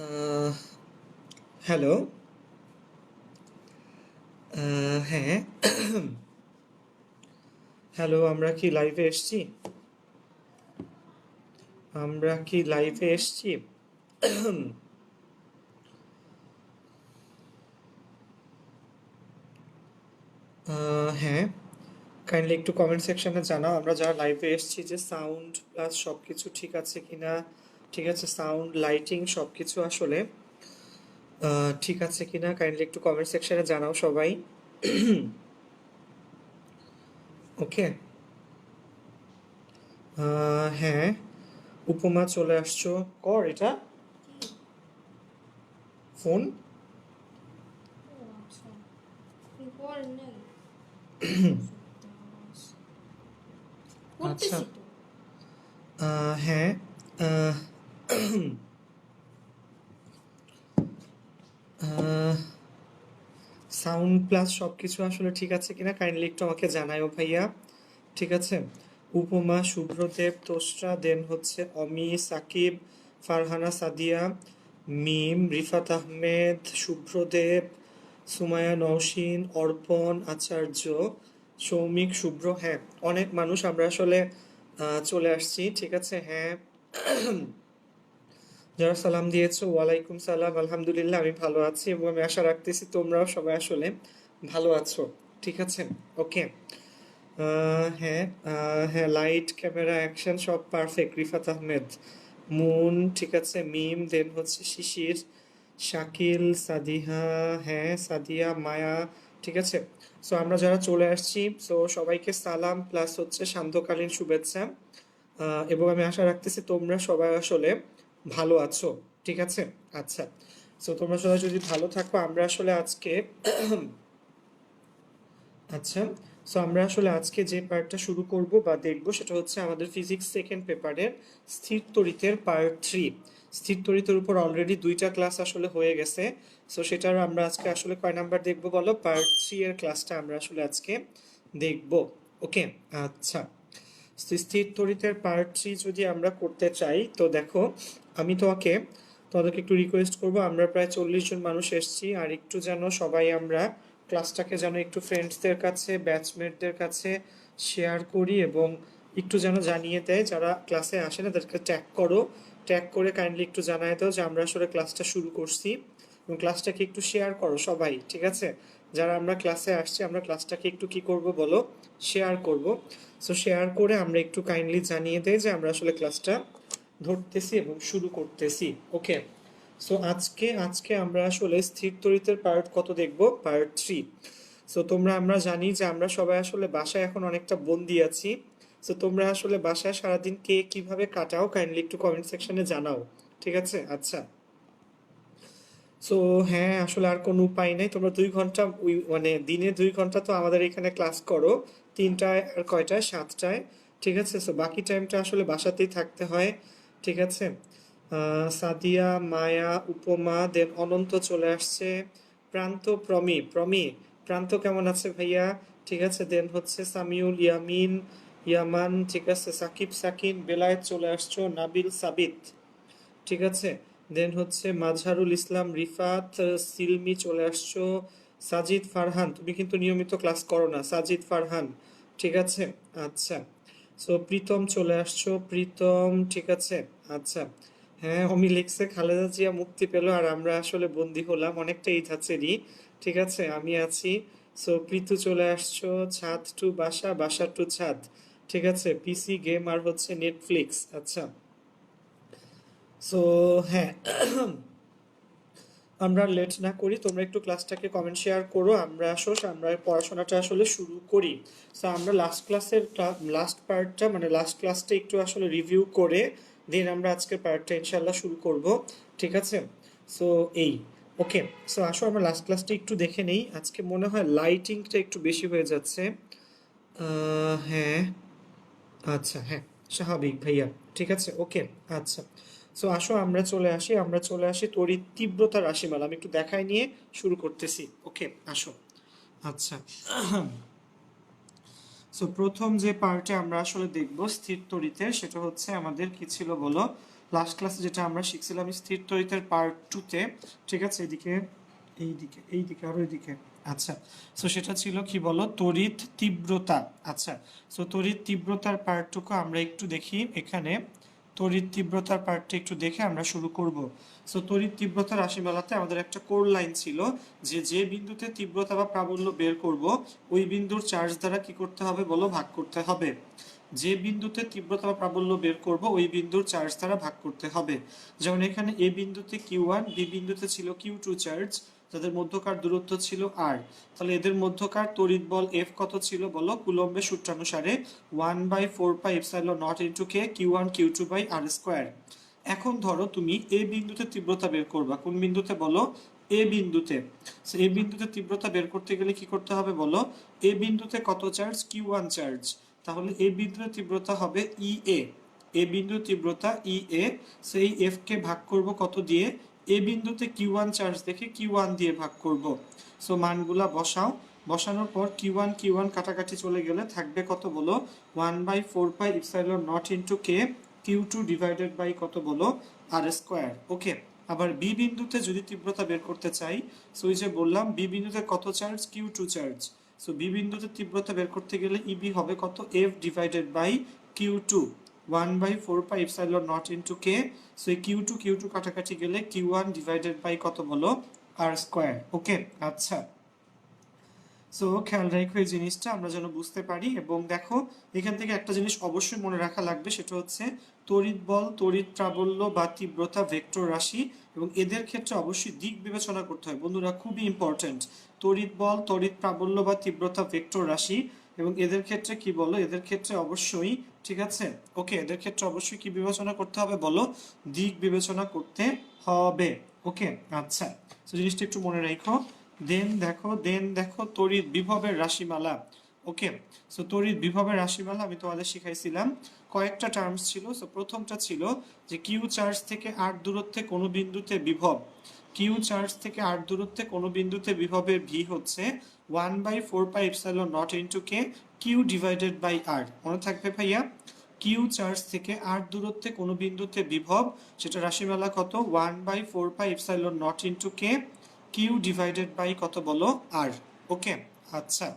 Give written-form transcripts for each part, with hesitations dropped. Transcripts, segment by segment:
আহ, hello. হ্যাঁ। Hello, আমরা কি লাইভে এসছি? আমরা কি লাইভে এসছি? হ্যাঁ, কাইন্ডলি একটু কমেন্ট সেকশনে জানাও আমরা যারা লাইভে এসছি যে সাউন্ড প্লাস সব কিছু ঠিক আছে কিনা। ঠিক আছে, সাউন্ড লাইটিং সব কিছু আসলে ঠিক আছে কিনা কাইন্ডলি একটু কমেন্ট সেকশনে জানাও সবাই। ওকে। হ্যাঁ, উপমা চলে আসছো। কর এটা ফোন। ও আচ্ছা, করেন নাই? আচ্ছা। করতেছি তো। হ্যাঁ। সাউন্ড প্লাস সব কিছু আসলে ঠিক আছে কিনা কাইন্ডলি একটু আমাকে জানায়ও ভাইয়া। ঠিক আছে। উপমা, শুভ্রদেব, তোসরা, দেন হচ্ছে অমি, সাকিব, ফারহানা, সাদিয়া, মিম, রিফাত আহমেদ, শুভ্রদেব, সুমায়া, নওশিন, অর্পণ, আচার্য, সৌমিক, শুভ্র। হ্যাঁ, অনেক মানুষ আমরা আসলে চলে আসছি। ঠিক আছে। হ্যাঁ, যারা সালাম দিয়েছো ওয়ালাইকুম সালাম, আলহামদুলিল্লাহ আমি ভালো আছি এবং আমি আশা রাখতেছি তোমরাও সবাই আসলে ভালো আছো। ঠিক আছে। ওকে। হ্যাঁ। হ্যাঁ, লাইট ক্যামেরা অ্যাকশন সব পারফেক্ট। রিফাত আহমেদ, মুন, ঠিক আছে, মিম, দেন হচ্ছে শিশির, শাকিল, সাদিহা, হ্যাঁ সাদিয়া, মায়া। ঠিক আছে। সো আমরা যারা চলে আসছি, সো সবাইকে সালাম প্লাস হচ্ছে সান্ধ্যকালীন শুভেচ্ছা। এবং আমি আশা রাখতেছি তোমরা সবাই আসলে ভালো আছো। ঠিক আছে। আচ্ছা। সো তোমরা সবাই যদি ভালো থাকো, আমরা আসলে আজকে আচ্ছা, সো আমরা আসলে আজকে যে পার্টটা শুরু করব বা দেখব সেটা হচ্ছে আমাদের ফিজিক্স সেকেন্ড পেপারের স্থির তড়িতের পার্ট 3। স্থির তড়িতের উপর অলরেডি দুইটা ক্লাস আসলে হয়ে গেছে। সো সেটার আমরা আজকে আসলে কয় নাম্বার দেখব বলো? পার্ট 3 এর ক্লাসটা আমরা আসলে আজকে দেখব। ওকে। আচ্ছা। স্থির তড়িতের পার্ট 3 যদি আমরা করতে চাই তো দেখো, আমি তোমাদেরকে একটু রিকোয়েস্ট করব, আমরা প্রায় 40 জন মানুষ এসেছি, আর একটু যেন সবাই আমরা ক্লাসটাকে যেন একটু ফ্রেন্ডসদের কাছে, ব্যাচমেটদের কাছে শেয়ার করি এবং একটু যেন জানিয়ে দেয় যারা ক্লাসে আসে না তাদেরকে ট্যাগ করো। ট্যাগ করে কাইন্ডলি একটু জানায় দাও যে আমরা আসলে ক্লাসটা শুরু করছি এবং ক্লাসটাকে একটু শেয়ার করো সবাই। ঠিক আছে। যারা আমরা ক্লাসে আসছি আমরা ক্লাসটাকে একটু কি করব বলো? শেয়ার করব। সো শেয়ার করে আমরা একটু কাইন্ডলি জানিয়ে দেই যে আমরা আসলে ক্লাসটা ধরতেছি এবং শুরু করতেছি। ওকে। সো আজকে আজকে আমরা আসলে স্থির তড়িতের পার্ট কত দেখব? পার্ট 3। সো আমরা জানি যে আমরা সবাই আসলে বাসায় এখন অনেকটা বন্দি আছি। সো তোমরা আসলে বাসায় সারাদিন কে কিভাবে কাটাও কাইন্ডলি একটু কমেন্ট সেকশনে জানাও। ঠিক আছে। আচ্ছা। সো হ্যাঁ, আসলে আর কোনো উপায় নেই। তোমরা 2 ঘন্টা মানে দিনে 2 ঘন্টা তো আমাদের এখানে ক্লাস করো। 3টায় আর কয়টায়? 7টায়। ঠিক আছে। সো বাকি টাইমটা আসলে বাসাতেই থাকতে হয়। ঠিক আছে। সাদিয়া, মায়া, উপমা, দেন অনন্ত চলে আসছে, প্রান্ত, প্রান্ত কেমন আছে ভাইয়া? ঠিক আছে। দেন হচ্ছে সামিউল, ইয়ামিন, ইয়ামান, ঠিক আছে, সাকিব, সাকিন, বেলায়েত চলে আসছো, নাবিল, সাবিত। ঠিক আছে। দেন হচ্ছে মাজহারুল ইসলাম, রিফাত, সিলমি চলে আসছো, সাজিদ, ফারহান। তুমি কিন্তু নিয়মিত ক্লাস করো না, সাজিদ, ফারহান। ঠিক আছে। আচ্ছা। সো প্রীতম চলে আসছো, প্রীতম। ঠিক আছে। আচ্ছা। হ্যাঁ, অমি লিখছে খালেদা জিয়া মুক্তি পেল আর আমরা আসলে বন্দি হলাম, অনেকটা এই ধাঁচেরই। ঠিক আছে, আমি আছি। সো প্রীতু চলে আসছো, ছাদ টু বাসা, বাসা টু ছাদ। ঠিক আছে, পিসি গেম আর হচ্ছে নেটফ্লিক্স। আচ্ছা। সো হ্যাঁ, আমরা লেট না করি, তোমরা একটু ক্লাসটাকে কমেন্ট শেয়ার করো, আমরা আমরা পড়াশোনাটা আসলে শুরু করি। সো আমরা লাস্ট ক্লাসের লাস্ট পার্টটা মানে লাস্ট ক্লাসটা একটু আসলে রিভিউ করে দেন আমরা আজকের পার্টটা ইনশাল্লাহ শুরু করব। ঠিক আছে। সো এই ওকে। সো আসো আমরা লাস্ট ক্লাসটা একটু দেখে নেই। আজকে মনে হয় লাইটিংটা একটু বেশি হয়ে যাচ্ছে। হ্যাঁ। আচ্ছা। হ্যাঁ, স্বাভাবিক ভাইয়া। ঠিক আছে। ওকে। আচ্ছা। সো আসো আমরা চলে আসি তড়িৎ তীব্রতা রাশিমালা আমি একটু দেখাই নিয়ে শুরু করতেছি। ওকে। আসো। আচ্ছা। সো প্রথম যে পার্টে আমরা আসলে দেখব স্থির তড়িতের, সেটা হচ্ছে আমাদের কি ছিল বলো? লাস্ট ক্লাসে যেটা আমরা শিখছিলাম স্থির তড়িতের পার্ট 2-তে, ঠিক আছে, এদিকে এইদিকে আর ওইদিকে। আচ্ছা, সো সেটা ছিল কি বলো, তড়িৎ তীব্রতা। আচ্ছা, সো তড়িৎ তীব্রতার পার্টটুকু আমরা একটু দেখি এখানে। তড়িৎ তীব্রতার পার্টটা একটু দেখে আমরা শুরু করব। সো তড়িৎ তীব্রতা রাশিমালাতে আমাদের একটা কোর লাইন ছিল যে যে বিন্দুতে তীব্রতা বা প্রাবল্য বের করব ওই বিন্দুর চার্জ দ্বারা কি করতে হবে বলো, ভাগ করতে হবে। যে বিন্দুতে তীব্রতা বা প্রাবল্য বের করব ওই বিন্দুর চার্জ দ্বারা ভাগ করতে হবে। যেমন এখানে এ বিন্দুতে Q1, বি বিন্দুতে ছিল Q2 চার্জ, যাদের মধ্যকার দূরত্ব ছিল r। তাহলে এদের মধ্যকার তড়িৎ বল F কত ছিল বলো, কুলম্বের সূত্রানুসারে 1/4πε0 ইন্টু k Q1 Q2/r²। এখন ধরো তুমি এ বিন্দুতে তীব্রতা বের করবা, কোন বিন্দুতে বলো, এ বিন্দুতে। এ বিন্দুতে তীব্রতা বের করতে গেলে কি করতে হবে বলো, এ বিন্দুতে কত চার্জ, Q1 চার্জ। তাহলে এ বিন্দুতে তীব্রতা হবে EA, এ বিন্দুর তীব্রতা EA। সেই F কে ভাগ করব কত দিয়ে, এ বিন্দুতে Q1 চার্জ দেখে Q1 দিয়ে ভাগ করব। সো মানগুলা বসাও, বসানোর পর Q1 কাটাকাটি চলে গেলে থাকবে কত বলো, 1/4πε0 into k Q2 divided by কত বলো, r²। ওকে, আবার বি বিন্দুতে যদি তীব্রতা বের করতে চাই, সো এই যে বললাম বি বিন্দুতে কত charge, Q2 charge. So B বিন্দুতে তীব্রতা বের করতে গেলে ইবি হবে কত, F divided by Q2, 1/4πε0 into k। So এই Q2 কাটাকাটি গেলে Q1 ডিভাইডেড বাই কত বলো, r²। ওকে, আচ্ছা, সো খেয়াল রাখো এই জিনিসটা আমরা যেন বুঝতে পারি। এবং দেখো এখান থেকে একটা জিনিস অবশ্যই মনে রাখা লাগবে, সেটা হচ্ছে তড়িৎ বল, তড়িৎ প্রাবল্য বা তীব্রতা ভেক্টর রাশি, এবং এদের ক্ষেত্রে অবশ্যই দিক বিবেচনা করতে হয় বন্ধুরা, খুবই ইম্পর্টেন্ট। তড়িৎ বল, তড়িৎ প্রাবল্য বা তীব্রতা ভেক্টর রাশি, এবং এদের ক্ষেত্রে কি বলো, এদের ক্ষেত্রে অবশ্যই, ঠিক আছে, ওকে, এদের ক্ষেত্রে অবশ্যই কি বিবেচনা করতে হবে বলো, দিক বিবেচনা করতে হবে। ওকে, আচ্ছা, তো জিনিসটা একটু মনে রাখো। দেন দেখো তড়িৎ বিভবের রাশিমালা। ওকে, সো তড়িৎ বিভবের রাশিমালা আমি তোমাদের শিখাইছিলাম, কয়েকটা টার্মস ছিল। সো প্রথমটা ছিল যে কিউ চার্জ থেকে r দূরত্বে কোনো বিন্দুতে বিভব, কিউ চার্জ থেকে r দূরত্বে কোনো বিন্দুতে বিভবের ভি হচ্ছে 1/4πε0 into k Q divided by r। মনে থাকবে ভাইয়া, কিউ চার্জ থেকে r দূরত্বে কোনো বিন্দুতে বিভব, সেটা রাশিমালা কত, 1/4πε0 into k Q divided by কত বলো, আর। ওকে, আচ্ছা,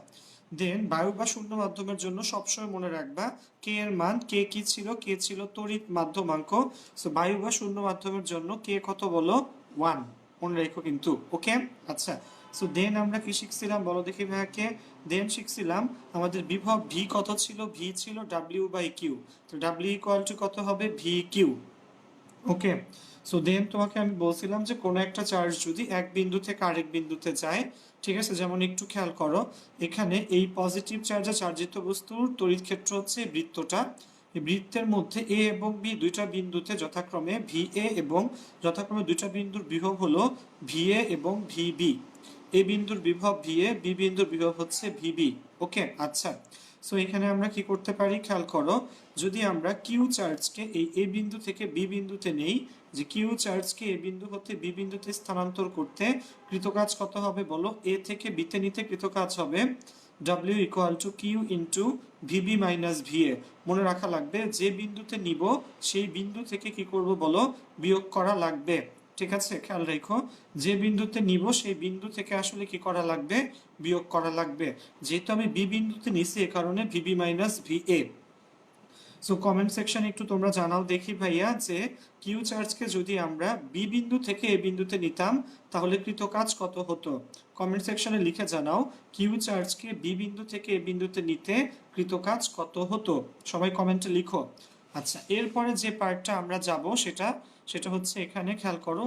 দেন বায়ু বা শূন্য মাধ্যমের জন্য সবসময় মনে রাখবা কে এর মান, কে কি ছিল, কে ছিল তড়িৎ মাধ্যমাঙ্ক। সো বায়ু বা শূন্য মাধ্যমের জন্য কে কত বলো, 1, মনে রেখো কিন্তু। ওকে, আচ্ছা, সো দেন আমরা কি শিখছিলাম বলো দেখি ভাইয়াকে, দেন শিখছিলাম আমাদের বিভব ভি কত ছিল, ভি ছিল W/Q। তো W ইকুয়াল টু কত হবে, VQ। ওকে, সো দেন তোমাকে আমি বলছিলাম যে কোনো একটা চার্জ যদি এক বিন্দু থেকে আরেক বিন্দুতে যায়, ঠিক আছে, যেমন একটু খেয়াল করো এখানে এই পজিটিভ চার্জে চার্জিত বস্তুর তড়িৎ ক্ষেত্র হচ্ছে বৃত্তটা, এই বৃত্তের মধ্যে এ এবং বি দুইটা বিন্দুতে যথাক্রমে VA এবং যথাক্রমে দুইটা বিন্দুর বিভব হলো VA এবং VB। এ বিন্দুর বিভব VA, বি বিন্দুর বিভব হচ্ছে VB। ওকে, আচ্ছা, সো এখানে আমরা কি করতে পারি খেয়াল করো, যদি আমরা কিউ চার্জকে এই এ বিন্দু থেকে বি বিন্দুতে নেই, যে কিউ চার্জকে এ বিন্দু হতে বি বিন্দুতে স্থানান্তর করতে কৃতকাজ কত হবে বলো, এ থেকে বিতে নিতে কৃতকাজ হবে W equal to Q into VB minus VA. মনে রাখা লাগবে যে বিন্দুতে নিব সেই বিন্দু থেকে কি করব বলো, বিয়োগ করা লাগবে। ঠিক আছে, খেয়াল রেখো, যে বিন্দুতে নিব সেই বিন্দু থেকে আসলে কি করা লাগবে, বিয়োগ করা লাগবে। যেহেতু আমি বি বিন্দুতে নিছি এ কারণে VB minus VA. So comment সেকশনে একটু তোমরা জানাও দেখি ভাইয়া যে কিউ চার্জকে যদি আমরা বি বিন্দু থেকে এ বিন্দুতে নিতাম তাহলে কৃত কাজ কত হতো। কমেন্ট সেকশনে লিখে জানাও কিউ চার্জকে বি বিন্দু থেকে এ বিন্দুতে নিতে কৃত কাজ কত হতো, সবাই কমেন্টে লিখো। আচ্ছা, এরপরে যে পার্টটা আমরা যাব সেটা সেটা হচ্ছে এখানে খেয়াল করো,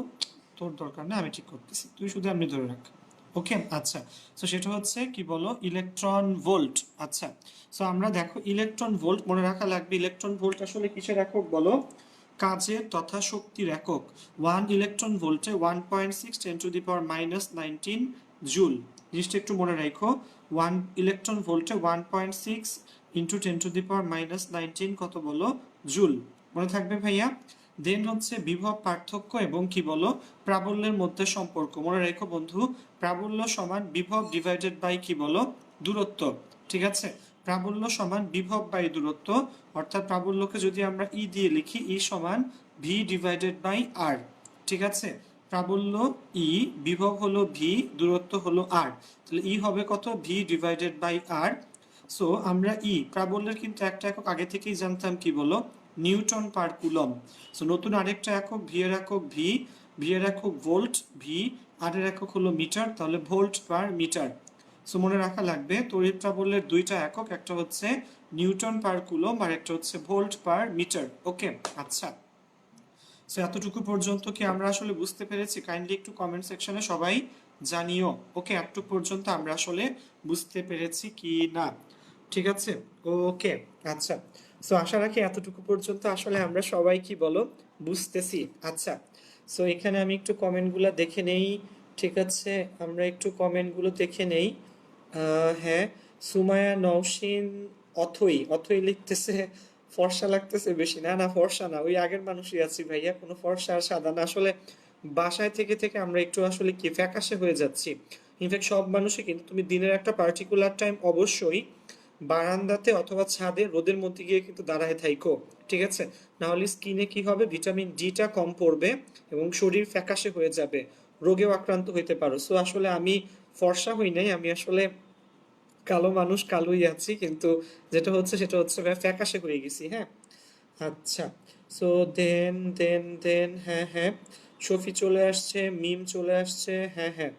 তোর দরকার না, আমি ঠিক করতেছি, তুই শুধু আমি ধরে রাখ। ওকে, আচ্ছা, সো সেটা হচ্ছে কি বলো, ইলেকট্রন ভোল্ট। আচ্ছা, সো আমরা দেখো ইলেকট্রন ভোল্ট মনে রাখা লাগবে, ইলেকট্রন ভোল্ট আসলে কিসের একক বলো, কাজের তথা শক্তির একক। 1 ইলেকট্রন ভোল্টে 1.6 10⁻⁻19 জুল। জিনিসটা একটু মনে রাখো, 1 ইলেকট্রন ভোল্টে 1.6 ইন্টু 10⁻⁻19 কত বলো, জুল। মনে থাকবে ভাইয়া। দেন হচ্ছে বিভব পার্থক্য এবং কি বলো, প্রাবল্যের মধ্যে সম্পর্ক। মনে রেখো বন্ধু, প্রাবল্য সমান বিভব ডিভাইডেড বাই কি বলো, দূরত্ব। ঠিক আছে, প্রাবল্য সমান বিভব বাই দূরত্ব, অর্থাৎ প্রাবল্যকে যদি আমরা ই দিয়ে লিখি, ই সমান ভি ডিভাইডেড বাই আর, ঠিক আছে। প্রাবল্য ই, বিভব হলো ভি, দূরত্ব হলো আর, তাহলে ই হবে কত, V divided by R. So আমরা প্রাবল্যের কিন্তু একটা একক আগে থেকেই জানতাম, কি বলো, নিউটন পার কুলম। সো নতুন আরেকটা একক, ভি এর একক ভি, ভি এর একক ভোল্ট ভি, আর এর একক হলো মিটার, তাহলে ভোল্ট পার মিটার। সো মনে রাখা লাগবে তড়িৎ প্রাবল্যের দুইটা একক, একটা হচ্ছে নিউটন পার কুলম আর একটা হচ্ছে ভোল্ট পার মিটার। ওকে, আচ্ছা। সো এতটুকু পর্যন্ত কি আমরা আসলে বুঝতে পেরেছি? কাইন্ডলি একটু কমেন্ট সেকশনে সবাই জানিও। ওকে, এতটুকু পর্যন্ত আমরা আসলে বুঝতে পেরেছি কি না, ঠিক আছে? ওকে, আচ্ছা। সো আশা রাখি এতটুকু পর্যন্ত আসলে আমরা সবাই কি বলো বুঝতেছি। আচ্ছা, সো এখানে আমি একটু কমেন্টগুলো দেখে নেই, ঠিক আছে? আমরা একটু কমেন্টগুলো দেখে নেই। হ্যাঁ, সুমায়া নওশিন অথই অথই লিখতেছে ফর্সা লাগতেছে বেশি। না না, ফর্সা না, ওই আগের মানুষই আছি ভাইয়া, কোনো ফর্সা আর সাদা না। আসলে বাসায় থেকে থেকে আমরা একটু আসলে কি ফ্যাকাশে হয়ে যাচ্ছি। ইনফ্যাক্ট সব মানুষই কিন্তু, তুমি দিনের একটা পার্টিকুলার টাইম অবশ্যই বারান্দাতে অথবা ছাদে রোদের মধ্যে গিয়ে কিন্তু দাঁড়ায় থাইকো, ঠিক আছে? না হলে স্কিনে কি হবে, ভিটামিন ডিটা কম পড়বে এবং শরীর ফ্যাকাশে হয়ে যাবে, রোগেও আক্রান্ত হইতে পারো। সো আসলে আমি ফর্সা হই নাই, আমি আসলে কালো মানুষ, কালোই আছি, কিন্তু যেটা হচ্ছে সেটা হচ্ছে ভাই ফ্যাকাশে হয়ে গেছি। হ্যাঁ, আচ্ছা। সো দেন হ্যাঁ হ্যাঁ, শফি চলে আসছে, মিম চলে আসছে, হ্যাঁ হ্যাঁ।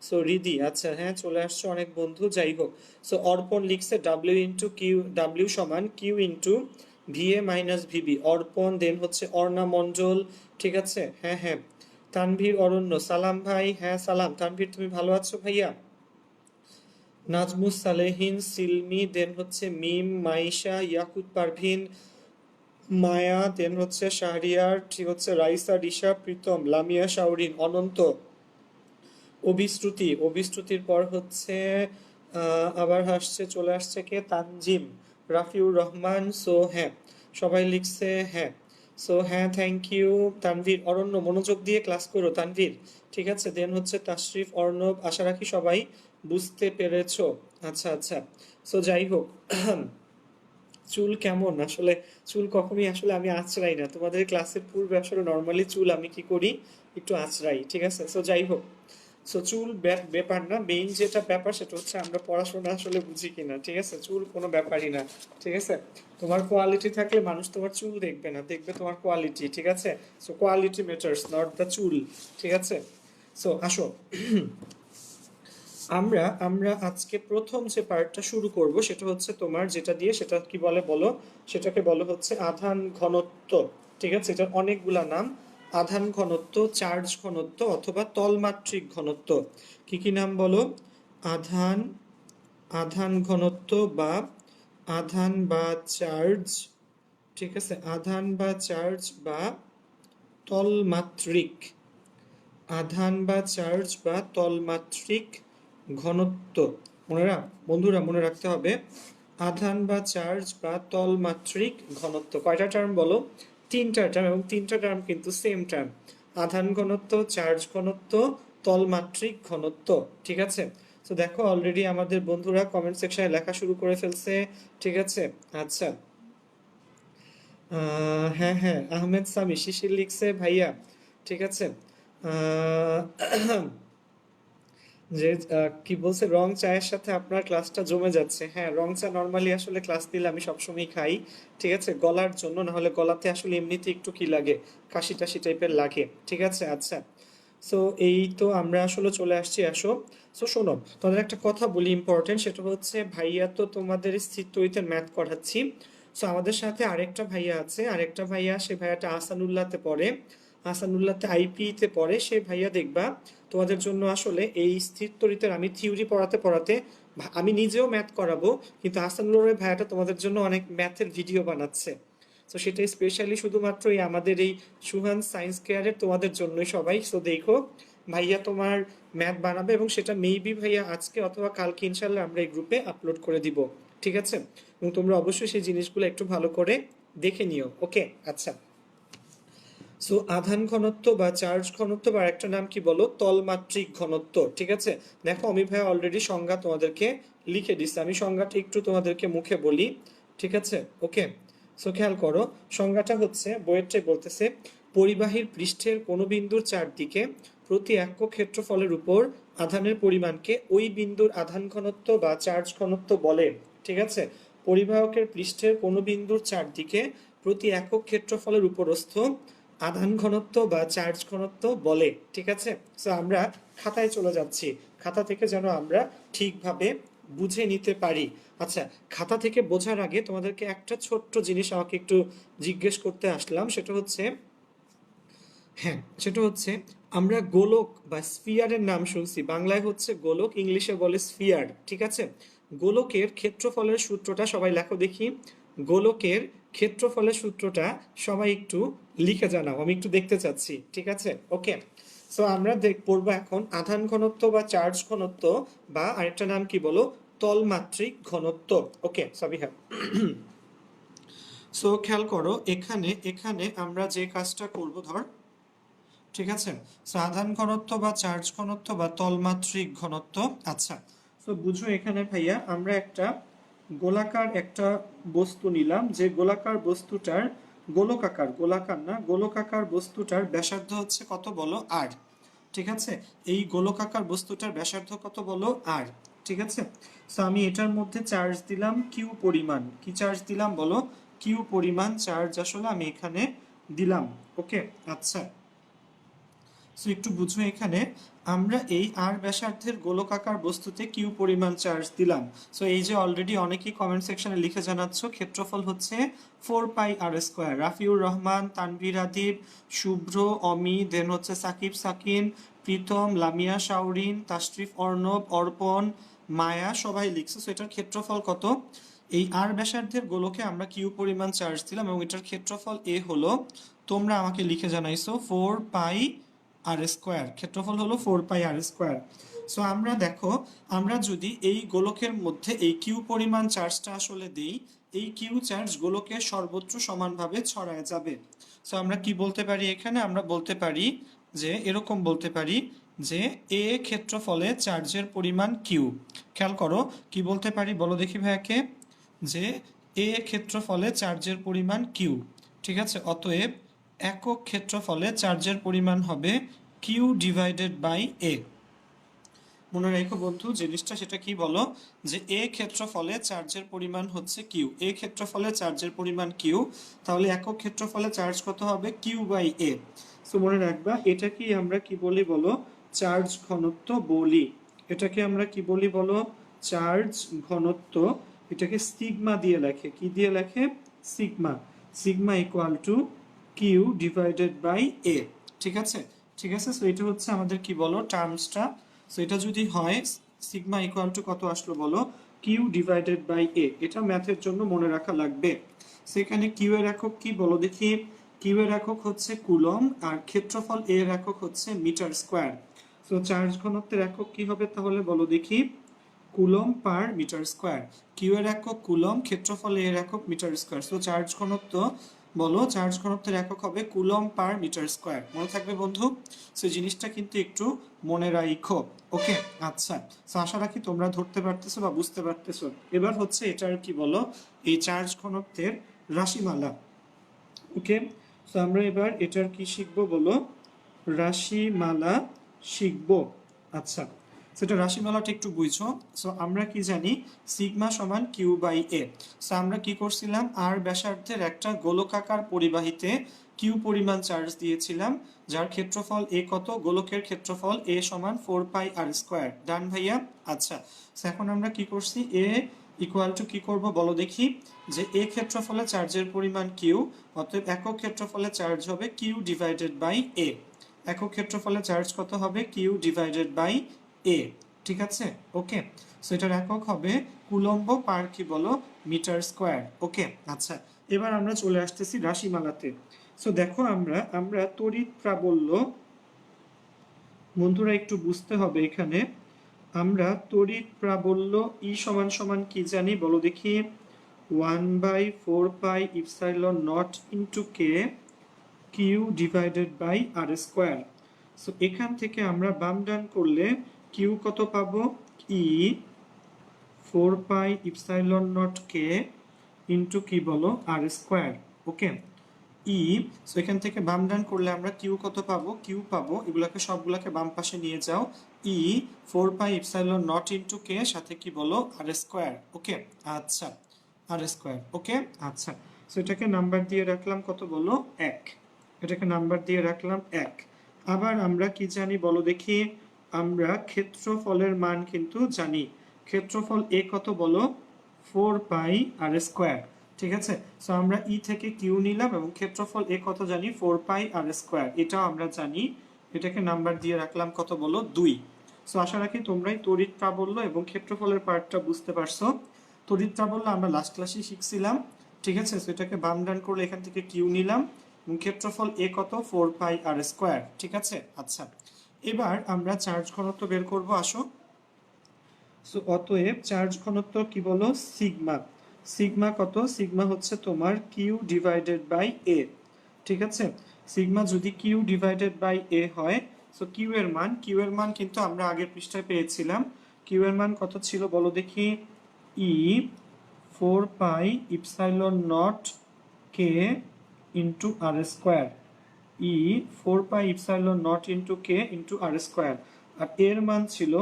সো রিদি, আচ্ছা হ্যাঁ চলে আসছে অনেক বন্ধু, যাই হোক। সো অর্পণ লিখছে ডাব্লিউ ইন্টু কিউ, ডাব্লিউ সমান Q into VA minus VB. Arpan, then হচ্ছে অর্ণা মণ্ডল, ঠিক আছে, হ্যাঁ হ্যাঁ। তানভীর অরণ্য, সালাম ভাই, হ্যাঁ সালাম। তানভীর তুমি ভালো আছো ভাইয়া? নাজমুস সালেহিন, সিলমি, দেন হচ্ছে মিম, মাইশা, ইয়াকুত পারভিন, মায়া, দেন হচ্ছে শাহরিয়ার, ঠিক হচ্ছে রাইসা, রিশা, প্রীতম, লামিয়া, শাওরিন, অনন্ত, অভিশ্রুতি, অভিশ্রুতির পর হচ্ছে আবার আসছে, চলে আসছে কে, তানজিম, রাফিউর রহমান। সো হ্যাঁ, সবাই লিখছে হ্যাঁ। সো হ্যাঁ, থ্যাংক ইউ। তানভীর, অরণ্য, মনোযোগ দিয়ে ক্লাস করো তানভীর, ঠিক আছে। দেন হচ্ছে তাশরিফ, অর্ণব, আশা রাখি সবাই বুঝতে পেরেছো। আচ্ছা আচ্ছা। সো যাই হোক, চুল কেমন আসলে, চুল কখনই আসলে আমি আঁচড়াই না। তোমাদের ক্লাসের পূর্বে আসলে নর্মালি চুল আমি কি করি, একটু আঁচড়াই, ঠিক আছে। সো যাই হোক, সো চুল ব্যাপার না, মেইন যেটা ব্যাপার সেটা হচ্ছে আমরা পড়াশোনা আসলে বুঝি কিনা, ঠিক আছে। চুল কোনো ব্যাপারই না, ঠিক আছে। তোমার কোয়ালিটি থাকলে মানুষ তোমার চুল দেখবে না, দেখবে তোমার কোয়ালিটি, ঠিক আছে। So quality matters, not the চুল, ঠিক আছে। সো আসো, আমরা আমরা আজকে প্রথম যে পার্টটা শুরু করব সেটা হচ্ছে তোমার যেটা দিয়ে, সেটা কি বলে বলো, সেটাকে বলো হচ্ছে আধান ঘনত্ব, ঠিক আছে। এটার অনেকগুলা নাম, আধান ঘনত্ব, চার্জ ঘনত্ব অথবা তলমাত্রিক ঘনত্ব। কি কি নাম বলো? আধান, আধান ঘনত্ব বা আধান বা চার্জ, ঠিক আছে, আধান বা চার্জ বা তলমাত্রিক, আধান বা চার্জ বা তলমাত্রিক ঘনত্ব। বন্ধুরা মনে রাখতে হবে, আধান বা চার্জ বা তলমাত্রিক ঘনত্ব। কয়টা টার্ম বলো? তিনটা টার্ম, এবং তিনটা টার্ম কিন্তু সেম টার্ম, আধান ঘনত্ব, চার্জ ঘনত্ব, তলমাত্রিক ঘনত্ব, ঠিক আছে। তো দেখো অলরেডি আমাদের বন্ধুরা কমেন্ট সেকশনে লেখা শুরু করে ফেলছে, ঠিক আছে। আচ্ছা, হ্যাঁ হ্যাঁ, আহমেদ সামি, শিশির লিখছে ভাইয়া, ঠিক আছে। আহ, যে কি বলছে, রং চায়ের সাথে আপনার ক্লাসটা জমে যাচ্ছে। হ্যাঁ, রং চা নর্মালি আসলে ক্লাস দিলে আমি সবসময় খাই, ঠিক আছে, গলার জন্য, না হলে গলাতে আসলে এমনিতে একটু কি লাগে, কাশি টাশি টাইপের লাগে, ঠিক আছে। আচ্ছা, সো এই তো আমরা আসলে চলে আসছি, আসো। সো শোনো, তোমাদের একটা কথা বলি ইম্পর্টেন্ট, সেটা হচ্ছে ভাইয়া তো তোমাদের স্থির তড়িৎ ম্যাথ করাচ্ছি। সো আমাদের সাথে আরেকটা ভাইয়া আছে, আরেকটা ভাইয়া, সে ভাইয়াটা আসানুল্লাহতে পড়ে, আসানুল্লাহতে আইপিতে পড়ে। সে ভাইয়া দেখবা তোমাদের জন্য আসলে এই স্থির তড়িতের আমি থিওরি পড়াতে পড়াতে আমি নিজেও ম্যাথ করাবো, কিন্তু আসানুল্লাহর ভাইয়াটা তোমাদের জন্য অনেক ম্যাথের ভিডিও বানাচ্ছে। তো সেটা স্পেশালি শুধুমাত্র এই আমাদের এই সুহান সায়েন্স কেয়ারের তোমাদের জন্যই সবাই। সো দেখো, ভাইয়া তোমার ম্যাথ বানাবে এবং সেটা মেবি ভাইয়া আজকে অথবা কালকে ইনশাল্লাহ আমরা এই গ্রুপে আপলোড করে দিব, ঠিক আছে। এবং তোমরা অবশ্যই সেই জিনিসগুলো একটু ভালো করে দেখে নিও, ওকে। আচ্ছা, সো আধান ঘনত্ব বা চার্জ ঘনত্ব বা একটা নাম কি বলো, তলমাত্রিক ঘনত্ব, ঠিক আছে। দেখো আমি ভাই অলরেডি সংজ্ঞা তোমাদেরকে লিখে দিচ্ছি, আমি সংজ্ঞাটা একটু তোমাদেরকে মুখে বলি, ঠিক আছে। ওকে, সো খেয়াল করো, সংজ্ঞাটা হচ্ছে বইয়েরটাই বলতেছে, পরিবাহীর পৃষ্ঠের কোনো বিন্দুর চারদিকে প্রতি একক ক্ষেত্রফলের উপর আধানের পরিমাণকে ওই বিন্দুর আধান ঘনত্ব বা চার্জ ঘনত্ব বলে। ঠিক আছে, পরিবাহকের পৃষ্ঠের কোনো বিন্দুর চারদিকে প্রতি একক ক্ষেত্রফলের উপরস্থ আধান ঘনত্ব বা চার্জ ঘনত্ব বলে। ঠিক আছে, সো আমরা খাতায় চলে যাচ্ছি, খাতা থেকে যেন আমরা ঠিকভাবে বুঝে নিতে পারি। আচ্ছা, খাতা থেকে বোঝার আগে তোমাদেরকে একটা ছোট্ট জিনিস আমাকে একটু জিজ্ঞেস করতে আসলাম, সেটা হচ্ছে, হ্যাঁ সেটা হচ্ছে, আমরা গোলক বা স্ফিয়ারের নাম শুনছি, বাংলায় হচ্ছে গোলক, ইংলিশে বলে স্ফিয়ার। ঠিক আছে, গোলকের ক্ষেত্রফলের সূত্রটা সবাই লেখো দেখি। গোলকের ক্ষেত্রফলের সূত্রটা সবাই একটু লিখে জানাও, আমি একটু দেখতে চাচ্ছি। ঠিক আছে, ওকে। সো আমরা পড়বো এখন আধান ঘনত্ব বা চার্জ ঘনত্ব, বা আরেকটা নাম কি বলো, তলমাত্রিক ঘনত্ব। ওকে সাবিহা, সো খেয়াল করো, এখানে এখানে আমরা যে কাজটা করব, ধর, ঠিক আছে, সো আধান ঘনত্ব বা চার্জ ঘনত্ব বা তলমাত্রিক ঘনত্ব। আচ্ছা, তো বুঝো এখানে ভাইয়া আমরা একটা গোলাকার একটা বস্তু নিলাম, যে গোলাকার বস্তুটার, গোলকাকার, গোলাকার না, গোলকাকার বস্তুটার ব্যাসার্ধ হচ্ছে কত বলো, আর। ঠিক আছে, এই গোলকাকার বস্তুটার ব্যাসার্ধ কত বলো, আর। ঠিক আছে, সো আমি এটার মধ্যে চার্জ দিলাম কিউ পরিমাণ, কি চার্জ দিলাম বলো, কিউ পরিমাণ চার্জ আসলে আমি এখানে দিলাম। ওকে, আচ্ছা, সো একটু বুঝো, এখানে আমরা এই আর ব্যাসার্ধের গোলকাকার বস্তুতে কিউ পরিমাণ চার্জ দিলাম। সো এই যে অলরেডি অনেকেই কমেন্ট সেকশনে লিখে জানাচ্ছ, ক্ষেত্রফল হচ্ছে 4πr²। রাফিউর রহমান, তানভীর আদিব, শুভ্র, অমি, দেন হচ্ছে সাকিব, সাকিন, প্রীতম, লামিয়া, শাওরিন, তাশরিফ, অর্ণব, অর্পণ, মায়া, সবাই লিখছে। সো এটার ক্ষেত্রফল কত, এই আর ব্যাসার্ধের গোলকে আমরা কিউ পরিমাণ চার্জ দিলাম এবং এটার ক্ষেত্রফল এ হলো, তোমরা আমাকে লিখে জানাইছো 4πr², ক্ষেত্রফল হলো 4πr²। সো আমরা দেখো, আমরা যদি এই গোলকের মধ্যে এই কিউ পরিমাণ চার্জটা আসলে দেই, এই কিউ চার্জ গোলকের সর্বত্র সমানভাবে ছড়ায় যাবে। সো আমরা কি বলতে পারি, এখানে আমরা বলতে পারি যে, এরকম বলতে পারি যে এ ক্ষেত্রফলে চার্জের পরিমাণ কিউ। খেয়াল করো কি বলতে পারি বলো দেখি ভাইয়াকে, যে এ ক্ষেত্রফলে চার্জের পরিমাণ কিউ। ঠিক আছে, অতএব একক ক্ষেত্রফলে চার্জের পরিমাণ হবে কিউ ডিভাইডেড বাই এ। মনে রেখো বন্ধু জিনিসটা, সেটা কি বলো, যে এ ক্ষেত্রফলে চার্জের পরিমাণ হচ্ছে কিউ, এ ক্ষেত্রফলে চার্জের পরিমাণ কিউ, তাহলে একক ক্ষেত্রফলে চার্জ কত হবে, কিউ বাই এ। সো মনে রাখবা, এটাকেই আমরা কি বলি বলো, চার্জ ঘনত্ব বলি। এটাকে আমরা কি বলি বলো, চার্জ ঘনত্ব। এটাকে সিগমা দিয়ে লেখে, কি দিয়ে লেখে, sigma. Sigma equal to Q divided by A. ঠিক আছে, ঠিক আছে, সো এটা হচ্ছে আমাদের কি বলো টার্মসটা। সো এটা যদি হয় সিগমা ইকুয়াল টু কত আসলো বলো, কিউ ডিভাইডেড বাই এ। এটা ম্যাথের জন্য মনে রাখা লাগবে। সেখানে কিউ এর একক কি বলো দেখি, কিউ এর একক হচ্ছে কুলম, আর ক্ষেত্রফল এ এর একক হচ্ছে মিটার স্কোয়ার। সো চার্জ ঘনত্বের একক কি হবে তাহলে বলো দেখি, coulomb per metre square. Q এর একক কুলম, ক্ষেত্রফল এর একক মিটার স্কোয়ার। সো চার্জ ঘনত্ব বলো, চার্জ ঘনত্বের একক হবে কুলম পার মিটার স্কোয়ার। মনে থাকবে বন্ধু, সো জিনিসটা কিন্তু একটু মনে রাখো। ওকে, আচ্ছা, সো আশা রাখি তোমরা ধরতে পারতেছো বা বুঝতে পারতেছো। এবার হচ্ছে এটার কি বলো, এই চার্জ ঘনত্বের রাশিমালা। ওকে, সো আমরা এবার এটার কি শিখবো বলো, রাশিমালা শিখবো। আচ্ছা, সেটা রাশিমালাটা একটু বুঝছো। সো আমরা কি জানি, সিগমা সমান কিউ বাই এ। সো আমরা কি করছিলাম, আর ব্যাসার্ধের একটা গোলকাকার পরিবাহীতে কিউ পরিমাণ চার্জ দিয়েছিলাম, যার ক্ষেত্রফল এ কত, গোলকের ক্ষেত্রফল এ সমান 4πr²। ডান ভাইয়া, আচ্ছা, এখন আমরা কি করছি, এ ইকুয়াল টু কি করব বলো দেখি, যে এ ক্ষেত্রফলে চার্জের পরিমাণ কিউ, অতএব একক ক্ষেত্রফলে চার্জ হবে কিউ ডিভাইডেড বাই এ। একক ক্ষেত্রফলে চার্জ কত হবে, কিউ ডিভাইডেড বাই এ। ঠিক আছে, ওকে, সো এটার একক হবে কুলম্ব পার কি বলো, মিটার স্কোয়ার। ওকে, আচ্ছা, এবার আমরা চলে আসতেছি রাশিমালাতে। সো দেখো, আমরা আমরা তড়িৎ প্রাবল্য, বন্ধুরা একটু বুঝতে হবে এখানে, আমরা তড়িৎ প্রাবল্য ই সমান সমান কি জানি বলো দেখি, 1/4πε0 into K Q divided by R square. So এখান থেকে আমরা বাম ডান করলে কিউ কত পাবো, ই 4πε0 কে ইন্টু কি বলো আর স্কোয়ার। ওকে, ই, সো এখান থেকে বাম ডান করলে আমরা কিউ কত পাবো, কিউ পাবো, এগুলাকে সবগুলাকে বাম পাশে নিয়ে যাও, ই 4πε0 ইন্টু কে, সাথে কি বলো আর স্কোয়ার। ওকে, আচ্ছা, আর স্কোয়ার। ওকে, আচ্ছা, সো এটাকে নাম্বার দিয়ে রাখলাম কত বলো, 1। এটাকে নাম্বার দিয়ে রাখলাম 1। আবার আমরা কি জানি বলো দেখি, আমরা ক্ষেত্রফলের মান কিন্তু জানি। ক্ষেত্রফল এ কত বলো, 4πr²। ঠিক আছে, সো আমরা ই থেকে কিউ নিলাম এবং ক্ষেত্রফল এ কত জানি, 4πr², এটাও আমরা জানি। এটাকে নাম্বার দিয়ে রাখলাম কত বলো, 2। সো আশা রাখি তোমরাই তড়িৎ প্রাবল্য এবং ক্ষেত্রফলের পার্টটা বুঝতে পারছো। তড়িৎ প্রাবল্য আমরা লাস্ট ক্লাসে শিখছিলাম। ঠিক আছে, সো এটাকে বাম ডান করলে এখান থেকে কিউ নিলাম এবং ক্ষেত্রফল এ কত, 4πr²। ঠিক আছে, আচ্ছা, এবার আমরা চার্জ ঘনত্ব বের করব, আসো। সো অতএব চার্জ ঘনত্ব কি বলো, সিগমা। সিগমা কত, সিগমা হচ্ছে তোমার কিউ ডিভাইডেড বাই এ। ঠিক আছে, সিগমা যদি কিউ ডিভাইডেড বাই এ হয়, সো কিউ এর মান কিন্তু আমরা আগের পৃষ্ঠায় পেয়েছিলাম। কিউ এর মান কত ছিল বলো দেখি, ই 4πε0 কে ইন্টু আর স্কোয়ার। ই 4πε0 ইন্টু কে ইন্টু আর স্কোয়ার, আর এর মান ছিল